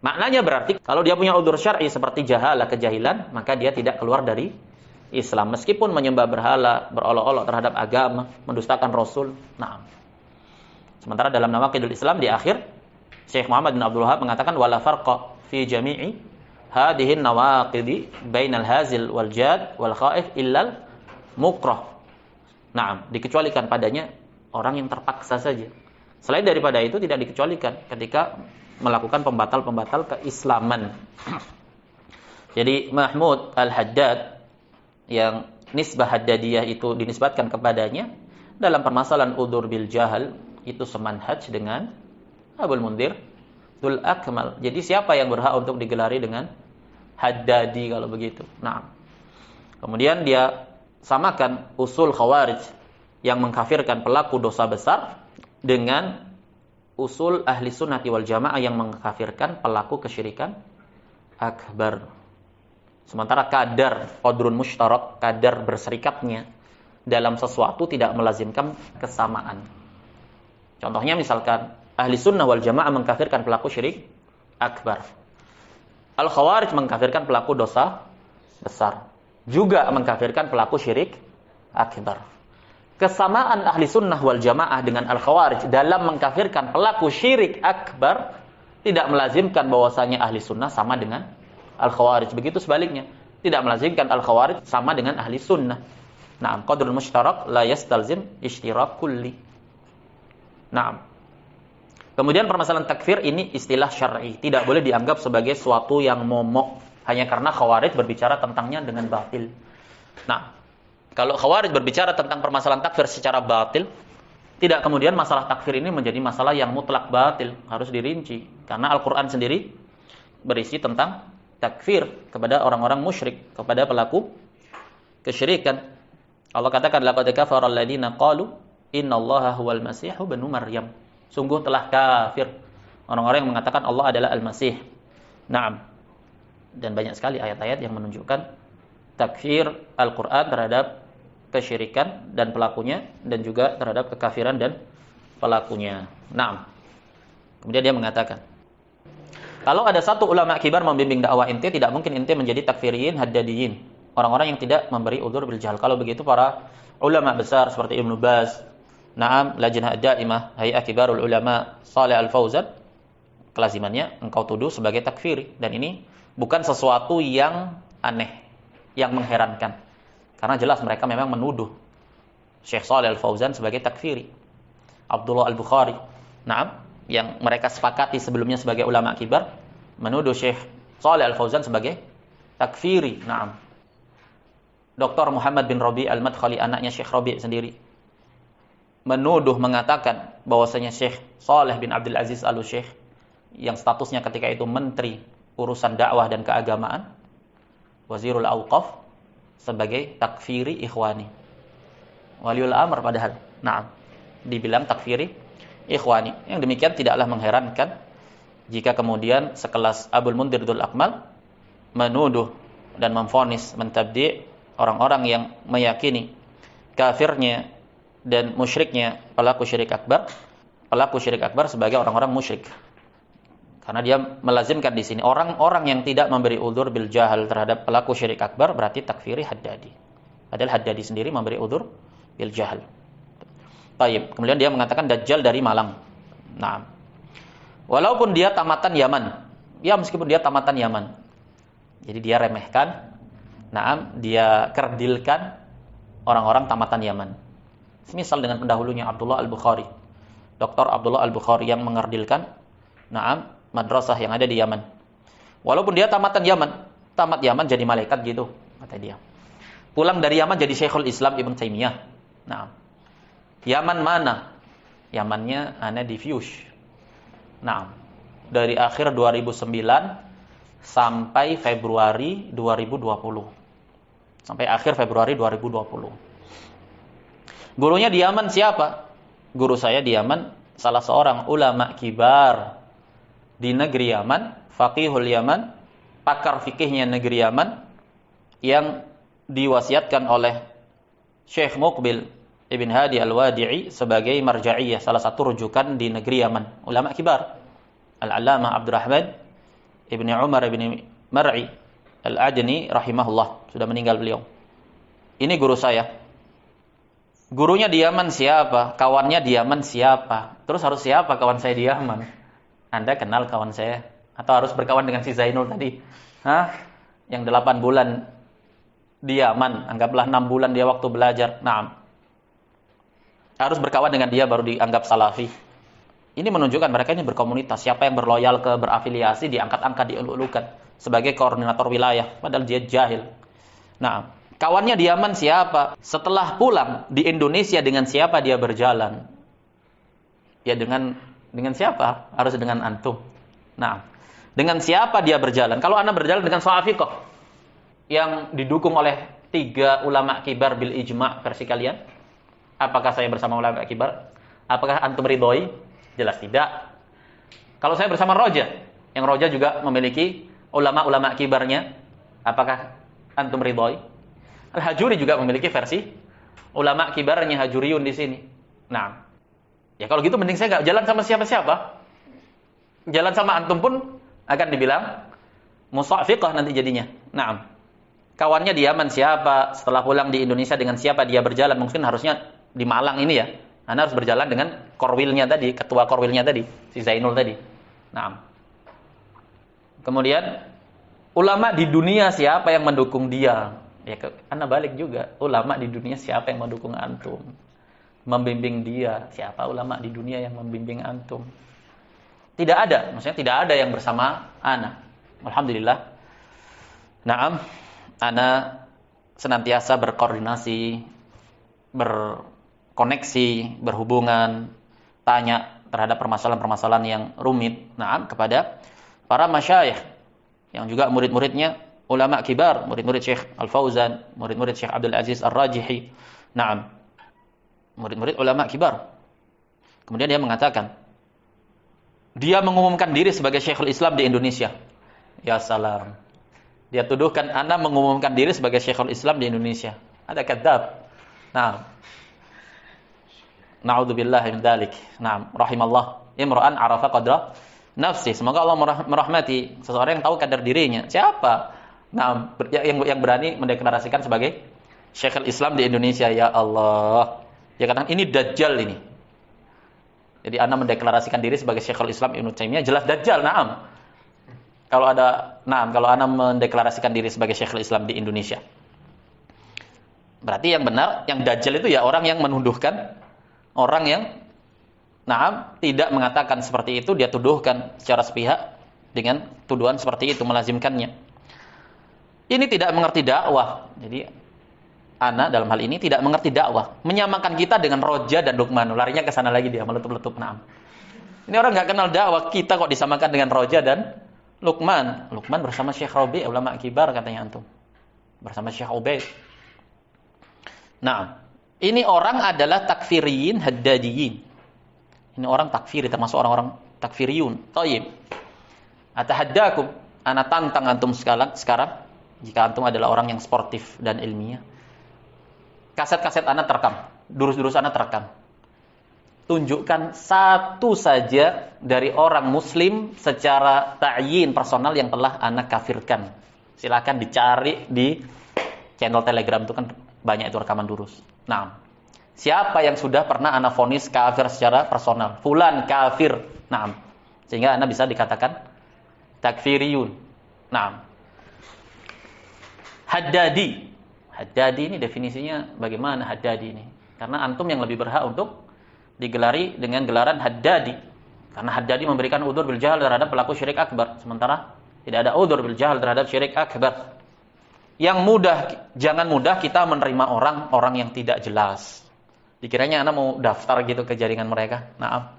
Maknanya berarti kalau dia punya udzur syar'i seperti jahalah, kejahilan, maka dia tidak keluar dari Islam meskipun menyembah berhala, berolok-olok terhadap agama, mendustakan Rasul. Sementara dalam Nawaqidul Islam di akhir Syekh Muhammad bin Abdul Wahhab mengatakan wala farqa fi jami'i hadhihi nawaqidi bainal hazil wal jad wal khaif illal mukrah. Dikecualikan padanya orang yang terpaksa saja. Selain daripada itu tidak dikecualikan ketika melakukan pembatal-pembatal keislaman. Jadi Mahmud al-Haddad yang nisbah Haddadiyah itu dinisbatkan kepadanya dalam permasalahan udzur bil jahal itu semanhaj dengan Abul Mundhir Dzul Akmal. Jadi siapa yang berhak untuk digelari dengan Haddadi kalau begitu? Kemudian dia samakan usul Khawarij yang mengkafirkan pelaku dosa besar dengan usul ahli sunnati wal jamaah yang mengkafirkan pelaku kesyirikan akbar. Sementara kadar qadrun musytarak, kadar berserikatnya dalam sesuatu tidak melazimkan kesamaan. Contohnya misalkan ahli sunnah wal jamaah mengkafirkan pelaku syirik akbar. Al-Khawarij mengkafirkan pelaku dosa besar. Juga mengkafirkan pelaku syirik akbar. Kesamaan ahli sunnah wal jamaah dengan Al-Khawarij dalam mengkafirkan pelaku syirik akbar tidak melazimkan bahwasanya ahli sunnah sama dengan Al-Khawarij. Begitu sebaliknya, tidak melazimkan Al-Khawarij sama dengan ahli sunnah. Qadrul musytarak la yastalzim ishtirak kulli. Kemudian permasalahan takfir ini istilah syar'i, tidak boleh dianggap sebagai suatu yang momok hanya karena Khawarij berbicara tentangnya dengan batil. Kalau Khawarij berbicara tentang permasalahan takfir secara batil, tidak kemudian masalah takfir ini menjadi masalah yang mutlak batil, harus dirinci. Karena Al-Qur'an sendiri berisi tentang takfir kepada orang-orang musyrik, kepada pelaku kesyirikan. Allah katakan laqad kafara alladziina qalu innallaha huwal masiihu ibnu maryam. Sungguh telah kafir orang-orang yang mengatakan Allah adalah Al-Masih. Dan banyak sekali ayat-ayat yang menunjukkan takfir Al-Qur'an terhadap kesyirikan dan pelakunya, dan juga terhadap kekafiran dan pelakunya. Kemudian dia mengatakan, kalau ada satu ulama kibar membimbing dakwah inti, tidak mungkin inti menjadi takfiriyin haddadiyin, orang-orang yang tidak memberi udzur bil jahal. Kalau begitu para ulama besar seperti Ibnu Baz, Lajnah Daimah, Hay'ah Kibarul Ulama, Shalih Al-Fauzan, kelazimannya engkau tuduh sebagai takfiri. Dan ini bukan sesuatu yang aneh, yang mengherankan. Karena jelas mereka memang menuduh Syekh Shalih Al-Fauzan sebagai takfiri. Abdullah Al-Bukhari, yang mereka sepakati sebelumnya sebagai ulama kibar, menuduh Syekh Shalih Al-Fauzan sebagai takfiri. Dr. Muhammad bin Rabi' Al-Madkhali, anaknya Syekh Rabi' sendiri, menuduh, mengatakan bahwasanya Syekh Saleh bin Abdul Aziz Al-Syekh yang statusnya ketika itu menteri urusan dakwah dan keagamaan, Wazirul Awqaf, sebagai takfiri ikhwani. Waliul amr padahal. Nah, dibilang takfiri ikhwani. Yang demikian tidaklah mengherankan jika kemudian sekelas Abul Mundhir Dzul Akmal menuduh dan memvonis, mentabdi' orang-orang yang meyakini kafirnya dan musyriknya pelaku syirik akbar sebagai orang-orang musyrik. Karena dia melazimkan di sini orang-orang yang tidak memberi udzur bil jahal terhadap pelaku syirik akbar berarti takfiri Haddadi. Padahal Haddadi sendiri memberi udzur bil jahal. Baik, kemudian dia mengatakan Dajjal dari Malang. Nah, walaupun dia tamatan Yaman, ya meskipun dia tamatan Yaman, jadi dia remehkan, dia kerdilkan orang-orang tamatan Yaman. Semisal dengan pendahulunya Abdullah Al-Bukhari, Dr. Abdullah Al-Bukhari yang mengerdilkan, madrasah yang ada di Yaman. Walaupun dia tamatan Yaman, tamat Yaman jadi malaikat gitu, kata dia. Pulang dari Yaman jadi Syekhul Islam Ibn Taimiyah. Nah, Yaman mana? Yamannya ana di Fuse. Nah, dari akhir 2009 sampai Februari 2020. Sampai akhir Februari 2020. Gurunya di Yaman siapa? Guru saya di Yaman salah seorang ulama kibar di negeri Yaman, faqihul Yaman, pakar fikihnya negeri Yaman yang diwasiatkan oleh Syekh Muqbil Ibn Hadi Al-Wadi'i sebagai marja'iyah, salah satu rujukan di negeri Yaman. Ulama kibar. Al-Allamah Abdurrahman Ibn Umar Ibn Mar'i Al-Adni rahimahullah. Sudah meninggal beliau. Ini guru saya. Gurunya di Yaman siapa? Kawannya di Yaman siapa? Terus harus siapa kawan saya di Yaman? Anda kenal kawan saya? Atau harus berkawan dengan si Zainul tadi? Yang 8 bulan di Yaman. Anggaplah 6 bulan dia waktu belajar. Harus berkawan dengan dia baru dianggap salafi. Ini menunjukkan mereka ini berkomunitas. Siapa yang berloyal berafiliasi diangkat-angkat, dielulukan sebagai koordinator wilayah. Padahal dia jahil. Kawannya di Yaman siapa? Setelah pulang di Indonesia dengan siapa dia berjalan? Ya dengan siapa? Harus dengan antum. Dengan siapa dia berjalan? Kalau Anda berjalan dengan Sahafiqah yang didukung oleh 3 ulama kibar bil ijma' versi kalian, apakah saya bersama ulama kibar? Apakah antum ridhoi? Jelas tidak. Kalau saya bersama Roja, yang Roja juga memiliki ulama-ulama kibarnya, apakah antum ridhoi? Al-Hajuri juga memiliki versi ulama kibarnya Hajuriyun di sini. Ya kalau gitu mending saya nggak jalan sama siapa-siapa. Jalan sama antum pun akan dibilang musafiqah nanti jadinya. Kawannya di Yaman siapa? Setelah pulang di Indonesia dengan siapa dia berjalan? Mungkin harusnya di Malang ini ya. Anda harus berjalan dengan korwilnya tadi, ketua korwilnya tadi, si Zainul tadi. Kemudian ulama di dunia siapa yang mendukung dia? Ya, Anda balik juga. Ulama di dunia siapa yang mendukung antum? Membimbing dia. Siapa ulama di dunia yang membimbing antum? Tidak ada. Maksudnya tidak ada yang bersama ana. Alhamdulillah. Ana senantiasa berkoordinasi, berkoneksi, berhubungan, tanya terhadap permasalahan-permasalahan yang rumit. Kepada para masyayikh yang juga murid-muridnya ulama kibar, murid-murid Syekh Al-Fauzan, murid-murid Syekh Abdul Aziz Ar-Rajihi. Murid-murid ulama kibar. Kemudian dia mengatakan, dia mengumumkan diri sebagai Syekhul Islam di Indonesia. Ya salam. Dia tuduhkan Anda mengumumkan diri sebagai Syekhul Islam di Indonesia. Ada kadzab. Na'udzubillah min dzalik. Rahimallah imra'an arafa qadra nafsi. Semoga Allah merahmati seseorang yang tahu kadar dirinya. Siapa? Yang berani mendeklarasikan sebagai Syekhul Islam di Indonesia. Ya Allah. Ya kadang ini Dajjal ini. Jadi Anda mendeklarasikan diri sebagai Syekhul Islam Ibnu Taimiyah, jelas Dajjal, Kalau Anda mendeklarasikan diri sebagai Syekhul Islam di Indonesia. Berarti yang benar, yang Dajjal itu ya orang yang menuduhkan, orang yang tidak mengatakan seperti itu, dia tuduhkan secara sepihak dengan tuduhan seperti itu, melazimkannya. Ini tidak mengerti dakwah. Jadi Ana dalam hal ini tidak mengerti dakwah, menyamakan kita dengan Roja dan Luqman. Larinya ke sana lagi dia, meletup-letup. Ini orang nggak kenal dakwah, kita kok disamakan dengan Roja dan Luqman. Luqman bersama Syekh Rabi, ulama kibar katanya antum. Bersama Syekh Ubaid. Nah, ini orang adalah takfiriyin haddadiyin. Ini orang takfiri, termasuk orang-orang takfiriyun. Tayyib. Atahaddakum, ana tantang antum sekarang, jika antum adalah orang yang sportif dan ilmiah. Kaset-kaset ana terekam, durus-durus ana terekam. Tunjukkan satu saja dari orang muslim secara ta'yin personal yang telah ana kafirkan. Silakan dicari di channel Telegram, itu kan banyak itu rekaman durus. Nah, siapa yang sudah pernah ana vonis kafir secara personal? Fulan kafir. Nah, sehingga ana bisa dikatakan takfiriyun. Nah, Haddadi. Haddadi ini definisinya bagaimana Haddadi ini? Karena antum yang lebih berhak untuk digelari dengan gelaran Haddadi. Karena Haddadi memberikan udzur bil jahal terhadap pelaku syirik akbar, sementara tidak ada udzur bil jahal terhadap syirik akbar. Yang mudah, jangan mudah kita menerima orang yang tidak jelas. Dikiranya anak mau daftar gitu ke jaringan mereka. Nah,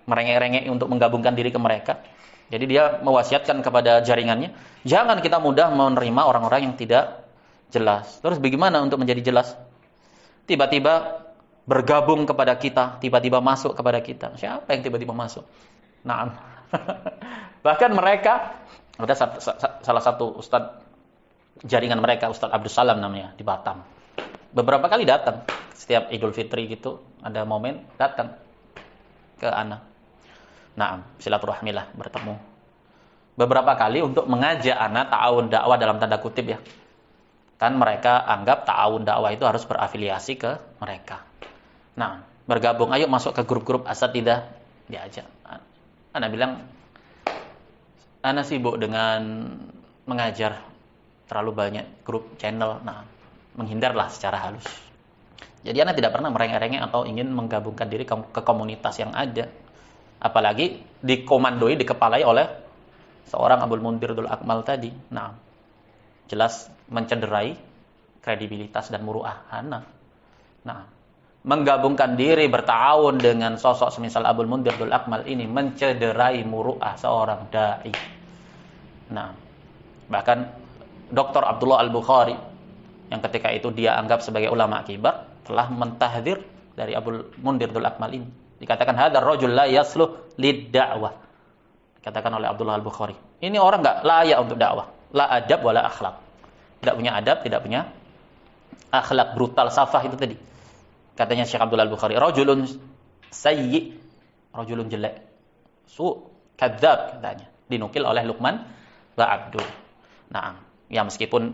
merengek-rengek untuk menggabungkan diri ke mereka. Jadi dia mewasiatkan kepada jaringannya, jangan kita mudah menerima orang-orang yang tidak jelas. Terus bagaimana untuk menjadi jelas? Tiba-tiba bergabung kepada kita, tiba-tiba masuk kepada kita. Siapa yang tiba-tiba masuk? Nah, bahkan mereka, ada salah satu ustadz jaringan mereka, Ustadz Abdus Salam namanya, di Batam. Beberapa kali datang, setiap Idul Fitri gitu, ada momen datang ke ana. Nah, silaturahmilah, bertemu. Beberapa kali untuk mengajak ana ta'awun dakwah dalam tanda kutip ya. Kan mereka anggap ta'awun dakwah itu harus berafiliasi ke mereka. Nah, bergabung, ayo masuk ke grup-grup asatidah, diajak. Ana bilang, ana sibuk dengan mengajar, terlalu banyak grup channel. Nah, menghindarlah secara halus. Jadi ana tidak pernah merengek-rengek atau ingin menggabungkan diri ke komunitas yang ada. Apalagi dikomandoi, dikepalai oleh seorang Abdul Mundir Dhul Akmal tadi. Nah, jelas mencederai kredibilitas dan muru'ah ana. Nah, menggabungkan diri bertahun dengan sosok semisal Abdul Mundir Dhul Akmal ini mencederai muru'ah seorang dai. Nah, bahkan Dr. Abdullah Al-Bukhari yang ketika itu dia anggap sebagai ulama kibar telah mentahdzir dari Abdul Mundir Dhul Akmal ini. Dikatakan hadzal rajul la yasluh lid-da'wah. Dikatakan oleh Abdullah Al-Bukhari. Ini orang enggak layak untuk dakwah. La adab wala akhlak. Tidak punya adab, tidak punya akhlak, brutal, safah itu tadi. Katanya Syekh Abdullah Al-Bukhari, rajulun sayyi, rajulun jelek. Kadzdzab katanya. Dinukil oleh Luqman wa Abdul. Nah, ya meskipun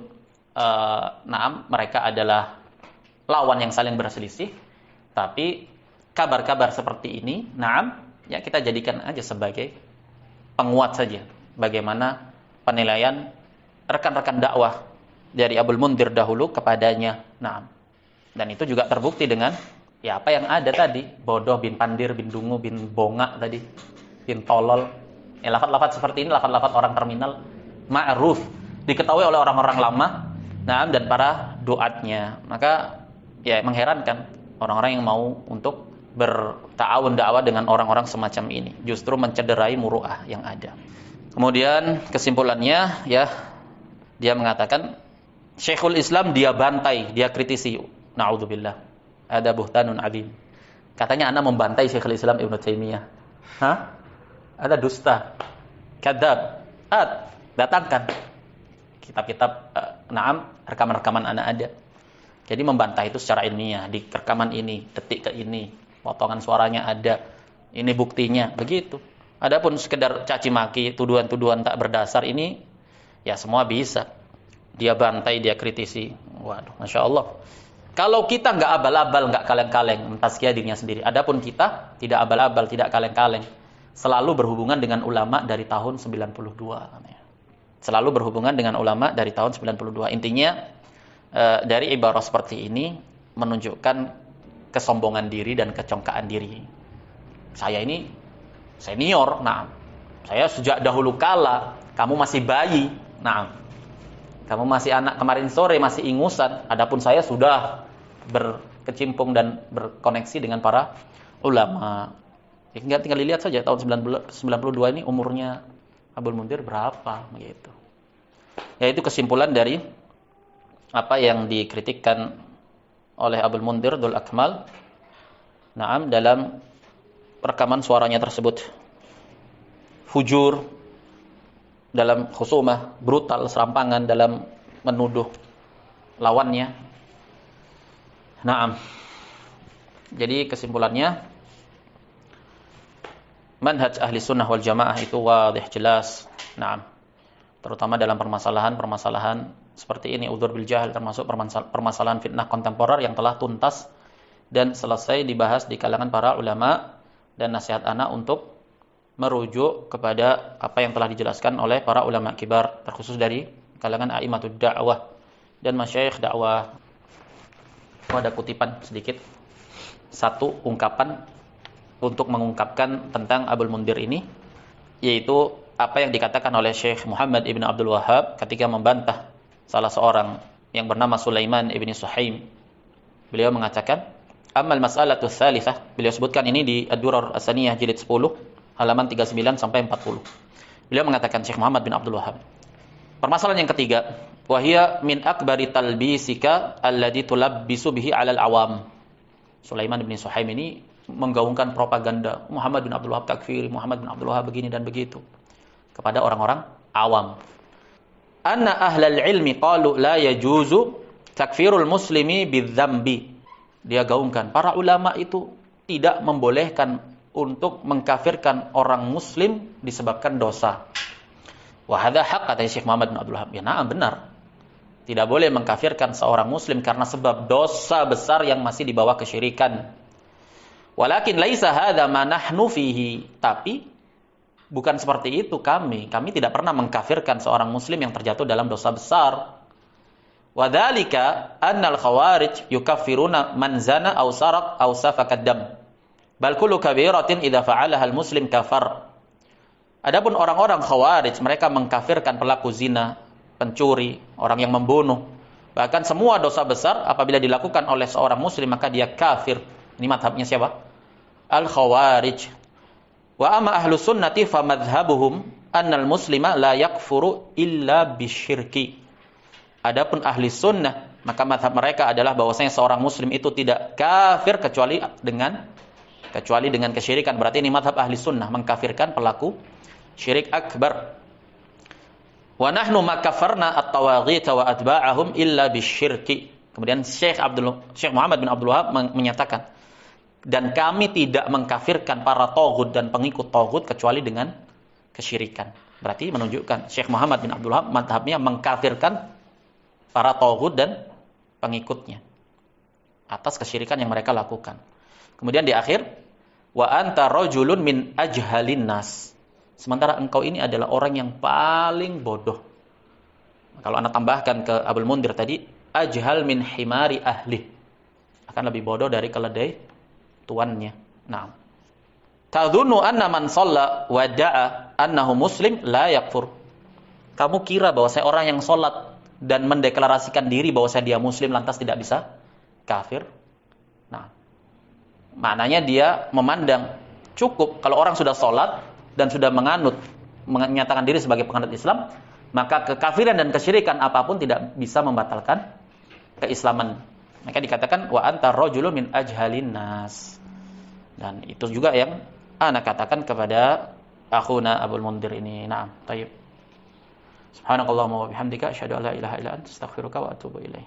mereka adalah lawan yang saling berselisih, tapi kabar-kabar seperti ini, ya kita jadikan aja sebagai penguat saja bagaimana penilaian rekan-rekan dakwah dari Abdul Mundir dahulu kepadanya. Dan itu juga terbukti dengan ya apa yang ada tadi, bodoh bin pandir bin dungu bin bonga tadi, bin tolol. Ya, lafaz-lafaz seperti ini lafaz-lafaz orang terminal ma'ruf, diketahui oleh orang-orang lama, dan para duatnya. Maka ya mengherankan orang-orang yang mau untuk berta'awun dakwah dengan orang-orang semacam ini, justru mencederai muru'ah yang ada. Kemudian kesimpulannya ya, dia mengatakan Syekhul Islam dia bantai, dia kritisi. Na'udzubillah. Ada buhtanun adzim. Katanya ana membantai Syekhul Islam Ibnu Taimiyah. Ada dusta. Kadzab. Datangkan kitab-kitab, rekaman-rekaman ana ada. Jadi membantah itu secara ilmiah, di rekaman ini, detik ke ini, potongan suaranya ada, ini buktinya, begitu. Adapun sekedar caci maki, tuduhan-tuduhan tak berdasar ini, ya semua bisa. Dia bantai, dia kritisi. Waduh, Masya Allah. Kalau kita nggak abal-abal, nggak kaleng-kaleng, mentazkiyah dirinya sendiri. Adapun kita tidak abal-abal, tidak kaleng-kaleng, selalu berhubungan dengan ulama dari tahun 92. Selalu berhubungan dengan ulama dari tahun 92. Intinya, dari ibarat seperti ini menunjukkan kesombongan diri dan kecongkaan diri. Saya ini senior, saya sejak dahulu kala, kamu masih bayi, kamu masih anak kemarin sore, masih ingusan, adapun saya sudah berkecimpung dan berkoneksi dengan para ulama. Ya, tinggal dilihat saja tahun 92 ini umurnya Abdul Mundir berapa, begitu. Ya, itu kesimpulan dari apa yang dikritikkan oleh Abul Mundhir Dhul Akmal. Naam, dalam rekaman suaranya tersebut fujur dalam khusumah, brutal, serampangan dalam menuduh lawannya. Naam. Jadi kesimpulannya, manhaj ahli sunnah wal jamaah itu wadih, jelas. Naam. Terutama dalam permasalahan seperti ini, udzur bil jahal, termasuk permasalahan fitnah kontemporer yang telah tuntas dan selesai dibahas di kalangan para ulama, dan nasihat ana untuk merujuk kepada apa yang telah dijelaskan oleh para ulama kibar, terkhusus dari kalangan a'immatud da'wah dan masyayikh dakwah. Ada kutipan sedikit, satu ungkapan untuk mengungkapkan tentang Abul Mundhir ini, yaitu apa yang dikatakan oleh Syekh Muhammad ibn Abdul Wahhab ketika membantah salah seorang yang bernama Sulaiman ibn Suhaim. Beliau mengatakan, amal mas'alatu tsalitsah, beliau sebutkan ini di Ad-Durar As-Saniyah jilid 10 halaman 39 sampai 40. Beliau mengatakan, Syekh Muhammad bin Abdul Wahhab, permasalahan yang ketiga, wahia min akbari talbisika alladhi tulabbisu bihi 'alal awam. Sulaiman bin Suhaim ini menggaungkan propaganda Muhammad bin Abdul Wahhab takfiri, Muhammad bin Abdul Wahhab begini dan begitu kepada orang-orang awam. Anna ahlal ilmi qalu la yajuzu takfirul muslimi bidzambi. Dia gaungkan, para ulama itu tidak membolehkan untuk mengkafirkan orang muslim disebabkan dosa. Wa hadza haqq, kata Syekh Muhammad bin Abdul Wahhab. Ya, na'am, benar. Tidak boleh mengkafirkan seorang muslim karena sebab dosa besar yang masih di bawah kesyirikan. Walakin laisa hadza ma nahnu fihi. Tapi bukan seperti itu kami. Kami tidak pernah mengkafirkan seorang muslim yang terjatuh dalam dosa besar. Wa dzalika annal khawarij yukaffiruna man zana aw saraq aw safaka dam. Bal kullu kabiratin idza fa'alaha al-muslim kafar. Adapun orang-orang khawarij, mereka mengkafirkan pelaku zina, pencuri, orang yang membunuh. Bahkan semua dosa besar apabila dilakukan oleh seorang muslim maka dia kafir. Ini mazhabnya siapa? Al-Khawarij. Wa amma ahlus sunnati fa madhhabuhum annal muslima la yakfuru illa bisyirki. Adapun ahli sunnah, maka mazhab mereka adalah bahwasanya seorang muslim itu tidak kafir kecuali dengan kesyirikan. Berarti ini mazhab ahli sunnah, mengkafirkan pelaku syirik akbar. Wa nahnu ma kafarna at-tawaghit wa atba'ahum illa bisyirki. Kemudian Syekh Muhammad bin Abdul Wahhab menyatakan, dan kami tidak mengkafirkan para taghut dan pengikut taghut kecuali dengan kesyirikan. Berarti menunjukkan Syekh Muhammad bin Abdul Wahhab mazhabnya mengkafirkan para taghut dan pengikutnya atas kesyirikan yang mereka lakukan. Kemudian di akhir, wa anta rajulun min ajhalin nas. Sementara engkau ini adalah orang yang paling bodoh. Kalau Anda tambahkan ke Abul Mundhir tadi, ajhal min himari ahli. Akan lebih bodoh dari keledai tuannya. Nah, tadhunnu anna man shalla wa da'a annahu muslim la yakfur. Kamu kira bahwa saya orang yang salat dan mendeklarasikan diri bahwa dia muslim lantas tidak bisa kafir? Nah, maknanya dia memandang cukup kalau orang sudah salat dan sudah menyatakan diri sebagai penganut Islam, maka kekafiran dan kesyirikan apapun tidak bisa membatalkan keislaman. Maka dikatakan wa anta rajulun min ajhalin nas. Dan itu juga yang ana katakan kepada akhuna Abul Mundhir ini. Naam, baik. Subhanakallahumma wa bihamdika asyhadu an la ilaha illa anta astaghfiruka wa atubu ilaik.